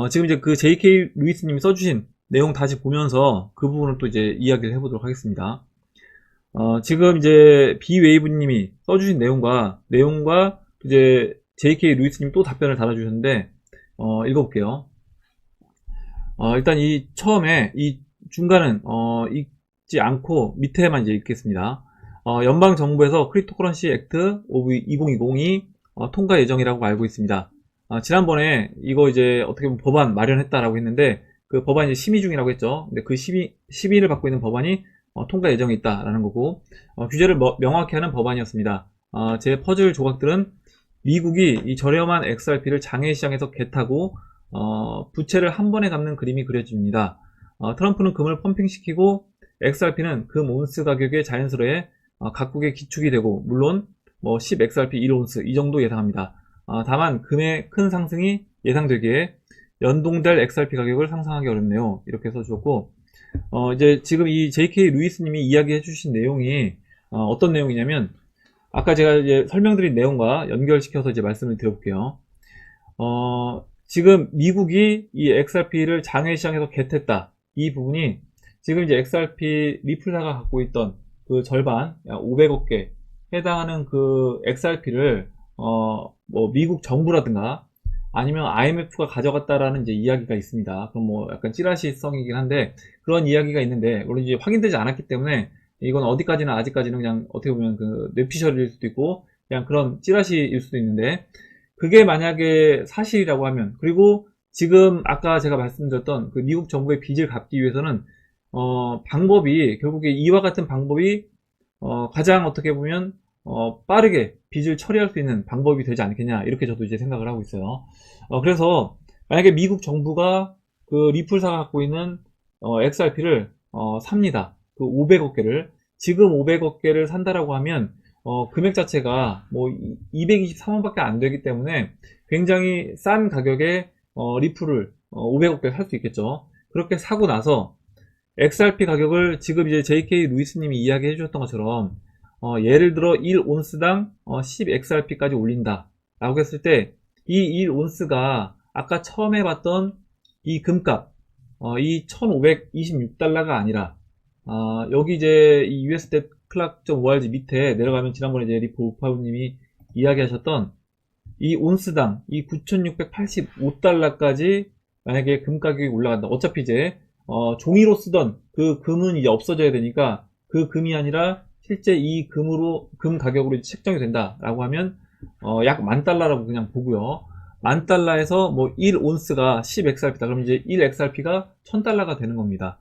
지금 이제 그 JK 루이스님이 써주신 내용 다시 보면서 그 부분을 또 이제 이야기를 해보도록 하겠습니다. 지금 이제 비웨이브님이 써주신 내용과 이제 JK 루이스님 또 답변을 달아주셨는데, 읽어볼게요. 일단 처음에 이 중간은 읽지 않고 밑에만 이제 읽겠습니다. 연방정부에서 크립토커런시 액트 오브 2020이 통과 예정이라고 알고 있습니다. 지난번에 이거 이제 어떻게 보면 법안 마련했다라고 했는데 그 법안이 이제 심의 중이라고 했죠. 근데 그 심의를 받고 있는 법안이 통과 예정이 있다라는 거고 규제를 명확히 하는 법안이었습니다. 제 퍼즐 조각들은 미국이 이 저렴한 XRP를 장외 시장에서 개타고 부채를 한 번에 갚는 그림이 그려집니다. 트럼프는 금을 펌핑시키고 XRP는 금 온스 가격에 자연스레 각국의 기축이 되고 물론 10XRP 1온스 이 정도 예상합니다. 다만 금의 큰 상승이 예상되기에 연동될 XRP 가격을 상상하기 어렵네요. 이렇게 써주셨고 이제 지금 이 JK 루이스님이 이야기해 주신 내용이 어떤 내용이냐면 아까 제가 이제 설명드린 내용과 연결시켜서 이제 말씀을 드려볼게요. 지금 미국이 이 XRP를 장외 시장에서 겟했다. 이 부분이 지금 이제 XRP 리플사가 갖고 있던 그 절반 500억 개 해당하는 그 XRP를 미국 정부라든가 아니면 IMF가 가져갔다라는 이제 이야기가 있습니다. 그럼 약간 찌라시성이긴 한데 그런 이야기가 있는데 물론 이제 확인되지 않았기 때문에 이건 어디까지나 아직까지는 그냥 어떻게 보면 그 뇌피셜일 수도 있고 그냥 그런 찌라시일 수도 있는데 그게 만약에 사실이라고 하면 그리고 지금 아까 제가 말씀드렸던 그 미국 정부의 빚을 갚기 위해서는 방법이 결국에 이와 같은 방법이 가장 어떻게 보면 빠르게 빚을 처리할 수 있는 방법이 되지 않겠냐 이렇게 저도 이제 생각을 하고 있어요. 그래서 만약에 미국 정부가 그 리플사가 갖고 있는 XRP를 삽니다. 그 500억 개를 지금 500억 개를 산다라고 하면 금액 자체가 223원밖에 안 되기 때문에 굉장히 싼 가격에 리플을 500억 개 살 수 있겠죠. 그렇게 사고 나서 XRP 가격을 지금 이제 JK 루이스님이 이야기해 주셨던 것처럼 예를 들어 1온스당 10XRP까지 올린다 라고 했을 때 이 1온스가 아까 처음에 봤던 이 금값 이 1526달러가 아니라 여기 이제 이 USD 클락.org 밑에 내려가면 지난번에 이제 리포 우파우님이 이야기하셨던 이 온스당 이 9685달러까지 만약에 금 가격이 올라간다. 어차피 이제 종이로 쓰던 그 금은 이제 없어져야 되니까 그 금이 아니라 실제 이 금 가격으로 책정이 된다라고 하면 약 10,000달러라고 그냥 보고요. 10,000달러에서 1온스가 10XRP다. 그럼 이제 1XRP가 1,000달러가 되는 겁니다.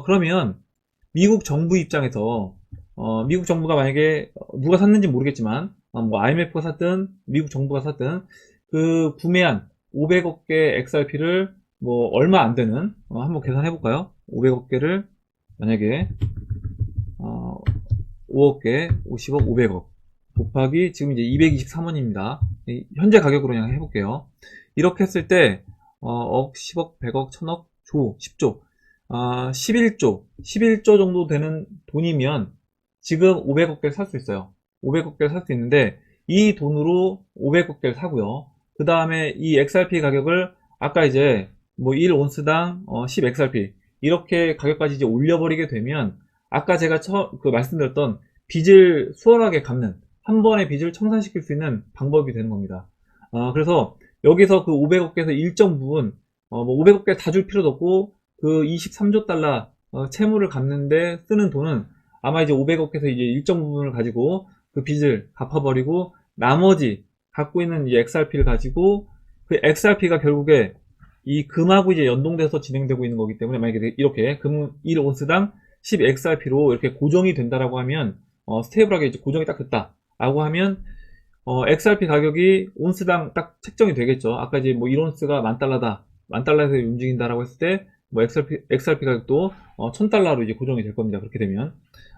그러면 미국 정부 입장에서 미국 정부가 만약에 누가 샀는지 모르겠지만 IMF가 샀든 미국 정부가 샀든 그 구매한 500억 개 XRP를 얼마 안 되는 한번 계산해 볼까요? 500억 개를 만약에 5억 개, 50억, 500억 곱하기 지금 이제 223원입니다. 현재 가격으로 그냥 해볼게요. 이렇게 했을 때 억, 10억, 100억, 1000억, 조, 10조 11조 정도 되는 돈이면 지금 500억 개를 살 수 있어요. 500억 개를 살 수 있는데 이 돈으로 500억 개를 사고요. 그 다음에 이 XRP 가격을 아까 이제 1온스당 10XRP 이렇게 가격까지 이제 올려버리게 되면 아까 제가 말씀드렸던 빚을 수월하게 갚는 한 번에 빚을 청산시킬 수 있는 방법이 되는 겁니다. 그래서 여기서 그 500억 개에서 일정 부분 500억 개 다 줄 필요도 없고 그 23조 달러 채무를 갚는데 쓰는 돈은 아마 이제 500억 개에서 이제 일정 부분을 가지고 그 빚을 갚아버리고 나머지 갖고 있는 이 XRP를 가지고 그 XRP가 결국에 이 금하고 이제 연동돼서 진행되고 있는 거기 때문에 만약에 이렇게 금 1온스당 10XRP로 이렇게 고정이 된다라고 하면 스테이블하게 이제 고정이 딱 됐다라고 하면 XRP 가격이 온스당 딱 책정이 되겠죠. 아까 이제 1온스가 10,000달러다. 10,000달러에서 움직인다라고 했을 때 XRP 가격도 1,000달러로 이제 고정이 될 겁니다. 그렇게 되면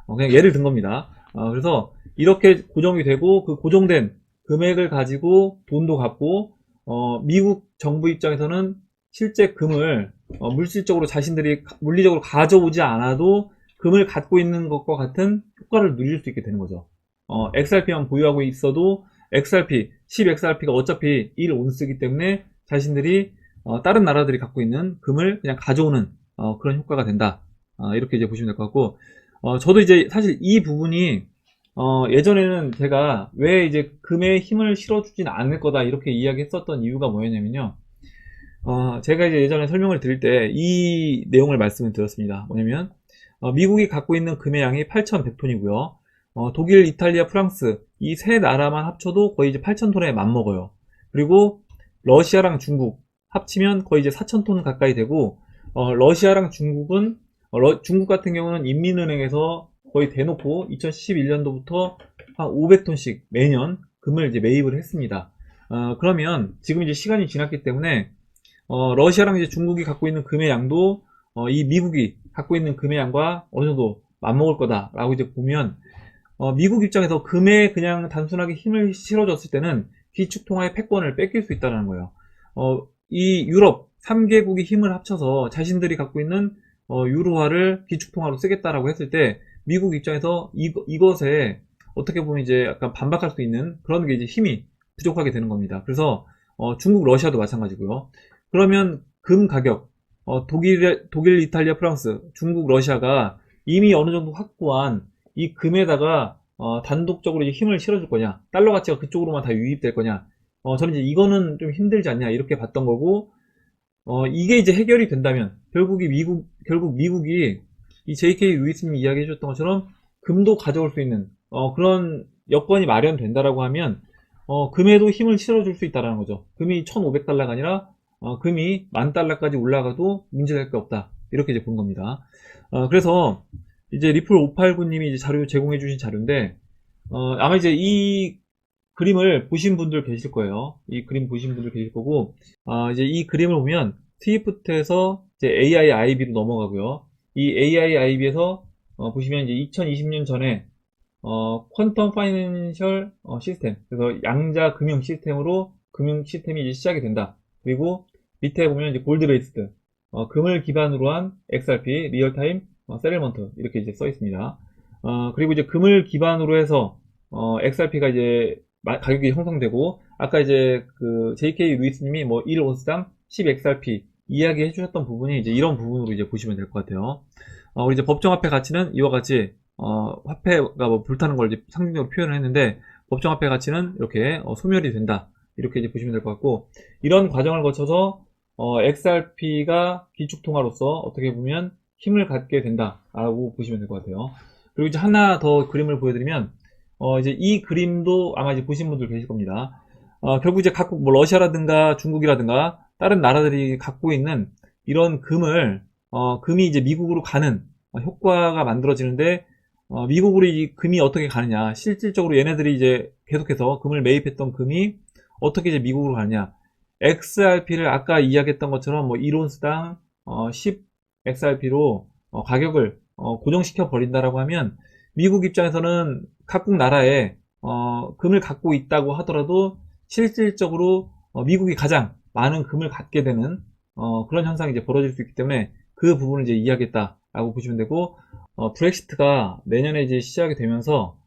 그냥 예를 든 겁니다. 그래서 이렇게 고정이 되고 그 고정된 금액을 가지고 돈도 갚고 미국 정부 입장에서는 실제 금을 물질적으로 자신들이 물리적으로 가져오지 않아도 금을 갖고 있는 것과 같은 효과를 누릴 수 있게 되는 거죠. XRP만 보유하고 있어도 XRP, 10XRP가 어차피 1온스이기 때문에 자신들이 다른 나라들이 갖고 있는 금을 그냥 가져오는 그런 효과가 된다. 이렇게 이제 보시면 될 것 같고 저도 이제 사실 이 부분이 예전에는 제가 왜 이제 금에 힘을 실어주진 않을 거다 이렇게 이야기했었던 이유가 뭐였냐면요. 제가 이제 예전에 설명을 드릴 때 이 내용을 말씀을 드렸습니다. 뭐냐면 미국이 갖고 있는 금의 양이 8,100톤이고요. 독일, 이탈리아, 프랑스 이 세 나라만 합쳐도 거의 이제 8,000톤에 맞먹어요. 그리고 러시아랑 중국 합치면 거의 이제 4,000톤 가까이 되고, 러시아랑 중국은 중국 같은 경우는 인민은행에서 거의 대놓고 2011년도부터 한 500톤씩 매년 금을 이제 매입을 했습니다. 그러면 지금 이제 시간이 지났기 때문에 러시아랑 이제 중국이 갖고 있는 금의 양도 이 미국이 갖고 있는 금의 양과 어느 정도 맞먹을 거다라고 이제 보면, 미국 입장에서 금에 그냥 단순하게 힘을 실어줬을 때는 기축통화의 패권을 뺏길 수 있다는 거예요. 이 유럽 3개국이 힘을 합쳐서 자신들이 갖고 있는 유로화를 기축통화로 쓰겠다라고 했을 때 미국 입장에서 이것에 어떻게 보면 이제 약간 반박할 수 있는 그런 게 이제 힘이 부족하게 되는 겁니다. 그래서 중국, 러시아도 마찬가지고요. 그러면 금 가격, 독일, 이탈리아, 프랑스, 중국, 러시아가 이미 어느 정도 확보한 이 금에다가 단독적으로 이제 힘을 실어줄 거냐, 달러 가치가 그쪽으로만 다 유입될 거냐, 저는 이제 이거는 좀 힘들지 않냐 이렇게 봤던 거고, 이게 이제 해결이 된다면 결국 미국이 이 JK 루이스님이 이야기해 줬던 것처럼 금도 가져올 수 있는 그런 여건이 마련된다라고 하면 금에도 힘을 실어줄 수 있다라는 거죠. 금이 1,500달러가 아니라 금이 10,000달러까지 올라가도 문제될 게 없다, 이렇게 이제 본 겁니다. 그래서 이제 리플 589님이 이제 자료 제공해 주신 자료인데, 아마 이제 이 그림을 보신 분들 계실 거예요. 이 그림 보신 분들 계실 거고, 이제 이 그림을 보면 스위프트에서 이제 AIIB로 넘어가고요. 이 AIIB에서 보시면 이제 2020년 전에 퀀텀 파이낸셜 시스템, 그래서 양자 금융 시스템으로 금융 시스템이 이제 시작이 된다. 그리고 밑에 보면 이제 골드 베이스드, 금을 기반으로 한 XRP 리얼타임 세틀먼트 이렇게 이제 써 있습니다. 그리고 이제 금을 기반으로 해서 XRP가 이제 가격이 형성되고, 아까 이제 그 JK 루이스님이 뭐 1온스당 10XRP 이야기 해주셨던 부분이 이제 이런 부분으로 이제 보시면 될 것 같아요. 우리 이제 법정화폐 가치는 이와 같이 화폐가 뭐 불타는 걸 이제 상징적으로 표현을 했는데, 법정화폐 가치는 이렇게 소멸이 된다, 이렇게 이제 보시면 될 것 같고, 이런 과정을 거쳐서 XRP가 기축통화로서 어떻게 보면 힘을 갖게 된다라고 보시면 될 것 같아요. 그리고 이제 하나 더 그림을 보여드리면, 이제 이 그림도 아마 이제 보신 분들 계실 겁니다. 결국 이제 각국 뭐 러시아라든가 중국이라든가 다른 나라들이 갖고 있는 이런 금이 이제 미국으로 가는 효과가 만들어지는데, 미국으로 이 금이 어떻게 가느냐, 실질적으로 얘네들이 이제 계속해서 금을 매입했던 금이 어떻게 이제 미국으로 가느냐, XRP를 아까 이야기했던 것처럼 뭐 1온스당 10 XRP로 가격을 고정시켜 버린다라고 하면, 미국 입장에서는 각국 나라에 금을 갖고 있다고 하더라도 실질적으로 미국이 가장 많은 금을 갖게 되는 그런 현상이 이제 벌어질 수 있기 때문에 그 부분을 이제 이야기했다라고 보시면 되고, 브렉시트가 내년에 이제 시작이 되면서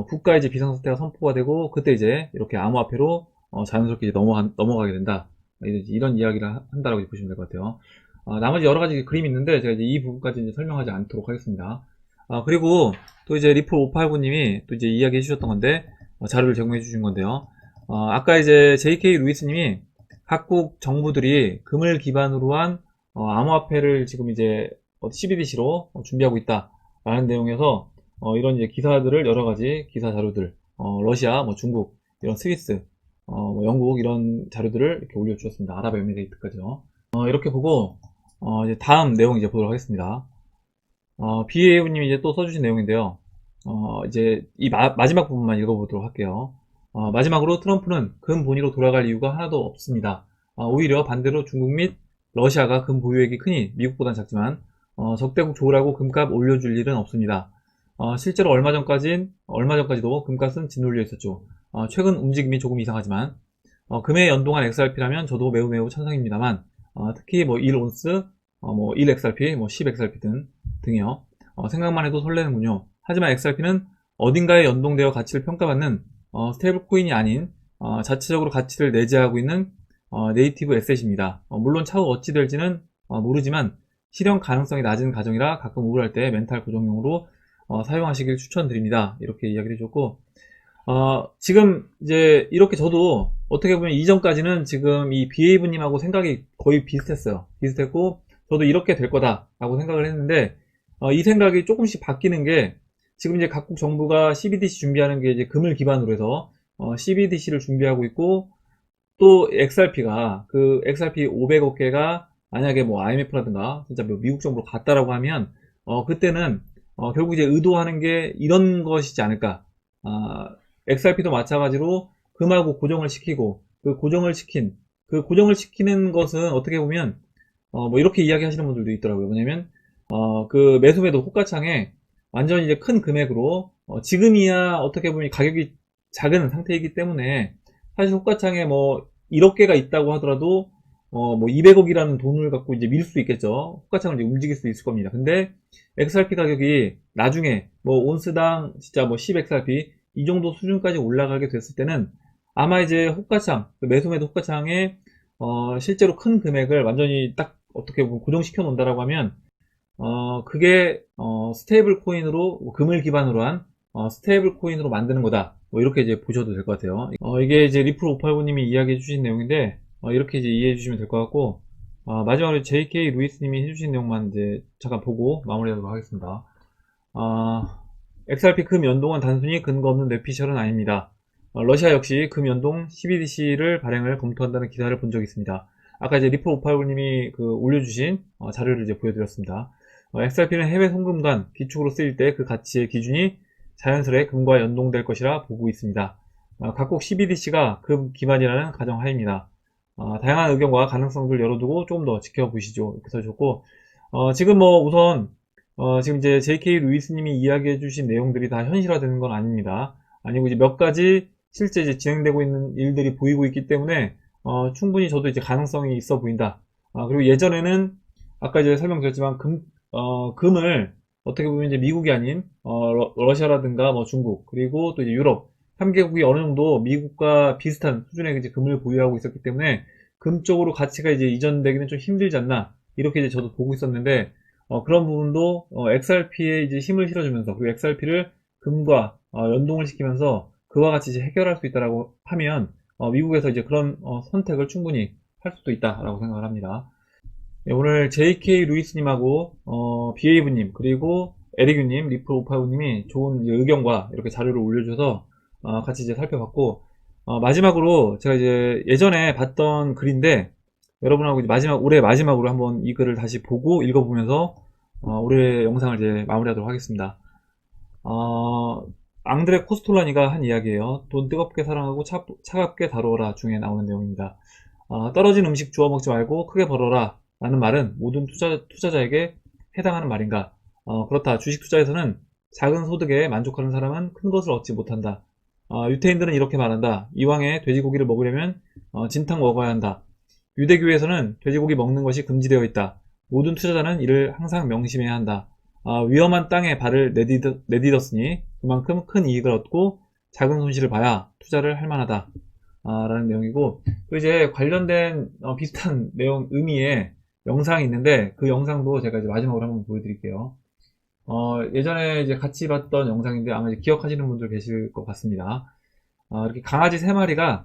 국가 이제 비상사태가 선포가 되고, 그때 이제 이렇게 암호화폐로 자연스럽게 이제 넘어가게 된다, 이런 이야기를 한다라고 보시면 될 것 같아요. 나머지 여러 가지 그림이 있는데 제가 이제 이 부분까지 이제 설명하지 않도록 하겠습니다. 그리고 또 이제 리플 589님이 또 이제 이야기해 주셨던 건데, 자료를 제공해 주신 건데요. 아까 이제 JK 루이스님이 각국 정부들이 금을 기반으로 한 암호화폐를 지금 이제 CBDC로 준비하고 있다라는 내용에서 이런 이제 기사들을, 여러 가지 기사 자료들, 러시아, 뭐 중국, 이런 스위스, 뭐 영국 이런 자료들을 이렇게 올려주셨습니다. 아랍에미레이트까지요. 이렇게 보고 이제 다음 내용 이제 보도록 하겠습니다. BAU님이 이제 또 써주신 내용인데요. 이제 이 마지막 부분만 읽어보도록 할게요. 마지막으로 트럼프는 금 본위로 돌아갈 이유가 하나도 없습니다. 오히려 반대로 중국 및 러시아가 금 보유액이 크니 미국보단 작지만 적대국 좋으라고 금값 올려줄 일은 없습니다. 실제로 얼마 전까지도 금값은 짓눌려 있었죠. 최근 움직임이 조금 이상하지만 금에 연동한 XRP라면 저도 매우 찬성입니다만, 특히 뭐 1온스, 뭐 1XRP, 뭐 10XRP 등이요. 생각만 해도 설레는군요. 하지만 XRP는 어딘가에 연동되어 가치를 평가받는 스테이블 코인이 아닌 자체적으로 가치를 내재하고 있는 네이티브 에셋입니다. 물론 차후 어찌 될지는 모르지만 실현 가능성이 낮은 가정이라 가끔 우울할 때 멘탈 고정용으로 사용하시길 추천드립니다. 이렇게 이야기를 해줬고, 지금 이제 이렇게 저도 어떻게 보면 이전까지는 지금 이 BAV님하고 생각이 거의 비슷했고, 저도 이렇게 될 거다라고 생각을 했는데, 이 생각이 조금씩 바뀌는 게, 지금 이제 각국 정부가 CBDC 준비하는 게 이제 금을 기반으로 해서 CBDC를 준비하고 있고, 또 XRP가 그 XRP 500억 개가 만약에 뭐 IMF라든가 진짜 뭐 미국 정부로 갔다라고 하면 그때는 결국 이제 의도하는 게 이런 것이지 않을까. XRP도 마찬가지로 금하고 고정을 시키고 그 고정을 시키는 것은 어떻게 보면 뭐 이렇게 이야기하시는 분들도 있더라고요. 뭐냐면 그 매수매도 호가창에 완전히 이제 큰 금액으로 지금이야 어떻게 보면 가격이 작은 상태이기 때문에 사실 호가창에 뭐 1억 개가 있다고 하더라도 뭐 200억이라는 돈을 갖고 이제 밀 수 있겠죠. 호가창을 이제 움직일 수 있을 겁니다. 근데 XRP 가격이 나중에 뭐 온스당 진짜 뭐 10XRP 이 정도 수준까지 올라가게 됐을 때는 아마 이제 호가창, 그 매수매도 호가창에 실제로 큰 금액을 완전히 딱 어떻게 보면 고정시켜 놓는다라고 하면 그게 스테이블 코인으로 금을 기반으로 한 스테이블 코인으로 만드는 거다. 뭐 이렇게 이제 보셔도 될 것 같아요. 이게 이제 리플 589님이 이야기해 주신 내용인데 이렇게 이제 이해해 주시면 될 것 같고 마지막으로 JK 루이스님이 해주신 내용만 이제 잠깐 보고 마무리하도록 하겠습니다. XRP 금 연동은 단순히 근거 없는 뇌피셜은 아닙니다. 러시아 역시 금 연동 CBDC를 발행을 검토한다는 기사를 본 적이 있습니다. 아까 이제 리플 589님이 그 올려주신 자료를 이제 보여드렸습니다. XRP는 해외 송금간 기축으로 쓰일 때 그 가치의 기준이 자연스레 금과 연동될 것이라 보고 있습니다. 각국 CBDC가 금 기반이라는 가정하입니다. 다양한 의견과 가능성들 열어두고 조금 더 지켜보시죠. 이렇게 써주셨고, 지금 뭐 우선, 지금 이제 JK 루이스님이 이야기해 주신 내용들이 다 현실화되는 건 아닙니다. 아니고 이제 몇 가지 실제 이제 진행되고 있는 일들이 보이고 있기 때문에, 충분히 저도 이제 가능성이 있어 보인다. 그리고 예전에는 아까 이제 설명드렸지만 금을 어떻게 보면 이제 미국이 아닌 러시아라든가 뭐 중국 그리고 또 이제 유럽 3개국이 어느 정도 미국과 비슷한 수준의 이제 금을 보유하고 있었기 때문에 금 쪽으로 가치가 이제 이전되기는 좀 힘들지 않나 이렇게 이제 저도 보고 있었는데 그런 부분도 XRP에 이제 힘을 실어주면서 그리고 XRP를 금과 연동을 시키면서 그와 같이 이제 해결할 수 있다라고 하면 미국에서 이제 그런 선택을 충분히 할 수도 있다라고 생각을 합니다. 네, 오늘 JK 루이스님하고 비에이브님 그리고 에리규님, 리플 오파우님이 좋은 의견과 이렇게 자료를 올려줘서 같이 이제 살펴봤고 마지막으로 제가 이제 예전에 봤던 글인데 여러분하고 이제 올해 마지막으로 한번 이 글을 다시 보고 읽어보면서 올해 영상을 이제 마무리하도록 하겠습니다. 앙드레 코스톨라니가 한 이야기예요. 돈 뜨겁게 사랑하고 차갑게 다루어라 중에 나오는 내용입니다. 떨어진 음식 주워 먹지 말고 크게 벌어라 라는 말은 모든 투자자에게 해당하는 말인가? 그렇다. 주식 투자에서는 작은 소득에 만족하는 사람은 큰 것을 얻지 못한다. 유태인들은 이렇게 말한다. 이왕에 돼지고기를 먹으려면 진탕 먹어야 한다. 유대교에서는 돼지고기 먹는 것이 금지되어 있다. 모든 투자자는 이를 항상 명심해야 한다. 위험한 땅에 발을 내딛었으니 그만큼 큰 이익을 얻고 작은 손실을 봐야 투자를 할 만하다. 라는 내용이고 또 이제 관련된 비슷한 내용 의미의 영상이 있는데 그 영상도 제가 이제 마지막으로 한번 보여드릴게요. 예전에 이제 같이 봤던 영상인데 아마 이제 기억하시는 분들 계실 것 같습니다. 이렇게 강아지 3마리가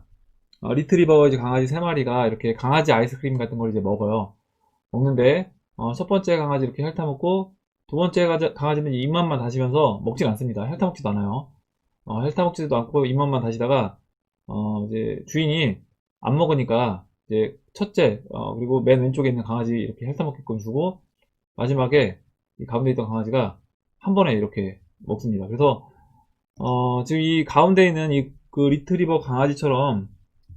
리트리버 이제 강아지 3마리가 이렇게 강아지 아이스크림 같은 걸 이제 먹는데 첫 번째 강아지 이렇게 핥아먹고 두 번째 강아지는 입맛만 다시면서 먹진 않습니다. 핥아먹지도 않아요. 핥아먹지도 않고 입맛만 다시다가 이제 주인이 안 먹으니까 이제 첫째 그리고 맨 왼쪽에 있는 강아지 이렇게 핥아먹게끔 주고 마지막에 이 가운데 있던 강아지가 한 번에 이렇게 먹습니다. 그래서 지금 이 가운데 있는 그 리트리버 강아지처럼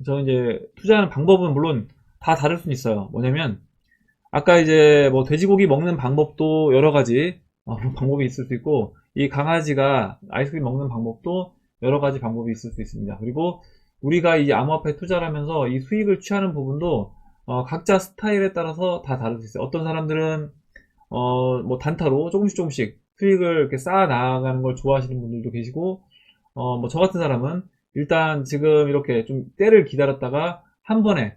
저는 이제 투자하는 방법은 물론 다 다를 수는 있어요. 뭐냐면 아까 이제 뭐 돼지고기 먹는 방법도 여러 가지 방법이 있을 수 있고 이 강아지가 아이스크림 먹는 방법도 여러 가지 방법이 있을 수 있습니다. 그리고 우리가 이 암호화폐 투자를 하면서 이 수익을 취하는 부분도 각자 스타일에 따라서 다 다를 수 있어요. 어떤 사람들은 뭐 단타로 조금씩 수익을 이렇게 쌓아 나가는 걸 좋아하시는 분들도 계시고 뭐 저 같은 사람은 일단 지금 이렇게 좀 때를 기다렸다가 한 번에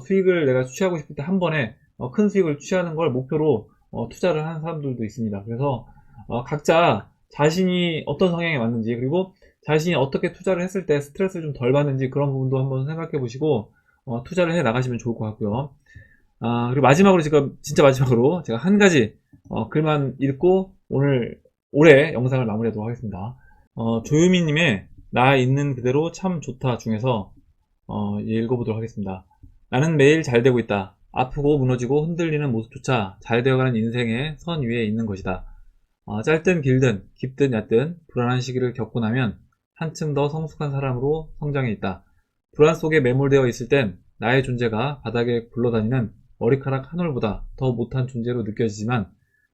수익을 내가 취하고 싶을 때 한 번에 큰 수익을 취하는 걸 목표로 투자를 하는 사람들도 있습니다. 그래서 각자 자신이 어떤 성향에 맞는지 그리고 자신이 어떻게 투자를 했을 때 스트레스를 좀 덜 받는지 그런 부분도 한번 생각해 보시고 투자를 해 나가시면 좋을 것 같고요. 그리고 마지막으로 진짜 마지막으로 제가 한 가지 글만 읽고 오늘 올해 영상을 마무리하도록 하겠습니다. 조유미님의 나 있는 그대로 참 좋다 중에서 읽어보도록 하겠습니다. 나는 매일 잘 되고 있다. 아프고 무너지고 흔들리는 모습조차 잘 되어가는 인생의 선 위에 있는 것이다. 짧든 길든 깊든 얕든 불안한 시기를 겪고 나면 한층 더 성숙한 사람으로 성장해 있다. 불안 속에 매몰되어 있을 땐 나의 존재가 바닥에 굴러다니는 머리카락 한 올보다 더 못한 존재로 느껴지지만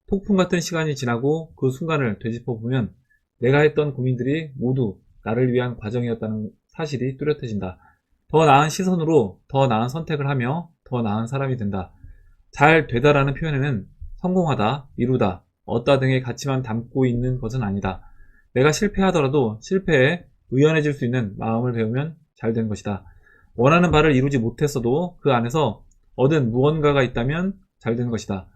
폭풍 같은 시간이 지나고 그 순간을 되짚어 보면 내가 했던 고민들이 모두 나를 위한 과정이었다는 사실이 뚜렷해진다. 더 나은 시선으로 더 나은 선택을 하며 더 나은 사람이 된다. 잘 되다라는 표현에는 성공하다, 이루다, 얻다 등의 가치만 담고 있는 것은 아니다. 내가 실패하더라도 실패에 의연해질 수 있는 마음을 배우면 잘 된 것이다. 원하는 바를 이루지 못했어도 그 안에서 얻은 무언가가 있다면 잘 된 것이다.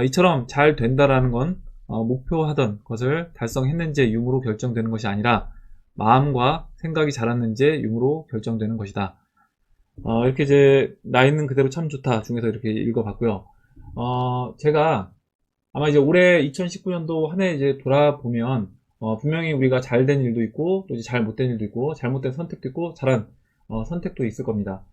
이처럼 잘 된다라는 건 목표하던 것을 달성했는지의 유무로 결정되는 것이 아니라 마음과 생각이 자랐는지의 유무로 결정되는 것이다. 이렇게 이제 나 있는 그대로 참 좋다 중에서 이렇게 읽어봤고요. 제가 아마 이제 올해 2019년도 한 해 이제 돌아보면 분명히 우리가 잘 된 일도 있고 또 이제 잘 못된 일도 있고 잘못된 선택도 있고 잘한 선택도 있을 겁니다.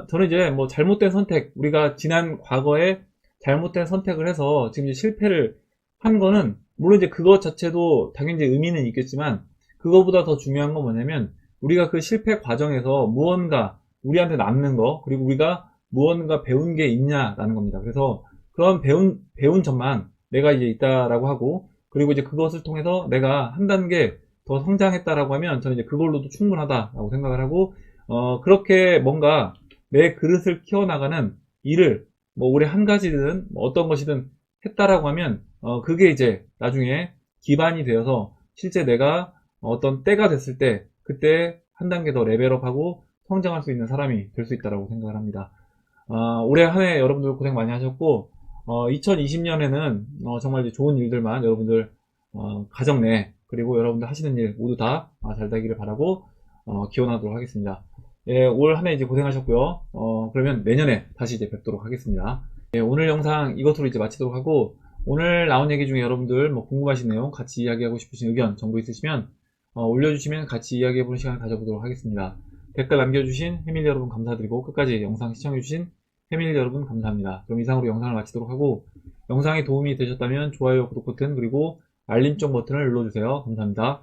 저는 이제 뭐 잘못된 선택, 우리가 지난 과거에 잘못된 선택을 해서 지금 이제 실패를 한 거는 물론 이제 그것 자체도 당연히 의미는 있겠지만 그거보다 더 중요한 건 뭐냐면 우리가 그 실패 과정에서 무언가 우리한테 남는 거 그리고 우리가 무언가 배운 게 있냐라는 겁니다. 그래서 그런 배운 점만 내가 이제 있다라고 하고 그리고 이제 그것을 통해서 내가 한 단계 더 성장했다라고 하면 저는 이제 그걸로도 충분하다라고 생각을 하고 그렇게 뭔가 내 그릇을 키워나가는 일을 뭐 올해 한 가지든 뭐 어떤 것이든 했다라고 하면 그게 이제 나중에 기반이 되어서 실제 내가 어떤 때가 됐을 때 그때 한 단계 더 레벨업하고 성장할 수 있는 사람이 될 수 있다라고 생각을 합니다. 올해 한 해 여러분들 고생 많이 하셨고 2020년에는 정말 이제 좋은 일들만 여러분들 가정 내 그리고 여러분들 하시는 일 모두 다 잘 되기를 바라고 기원하도록 하겠습니다. 예, 올 한 해 이제 고생하셨고요. 그러면 내년에 다시 이제 뵙도록 하겠습니다. 예, 오늘 영상 이것으로 이제 마치도록 하고 오늘 나온 얘기 중에 여러분들 뭐 궁금하신 내용 같이 이야기하고 싶으신 의견 정보 있으시면 올려주시면 같이 이야기해보는 시간을 가져보도록 하겠습니다. 댓글 남겨주신 해밀 여러분 감사드리고 끝까지 영상 시청해주신 해밀 여러분 감사합니다. 그럼 이상으로 영상을 마치도록 하고 영상이 도움이 되셨다면 좋아요, 구독 버튼 그리고 알림점 버튼을 눌러주세요. 감사합니다.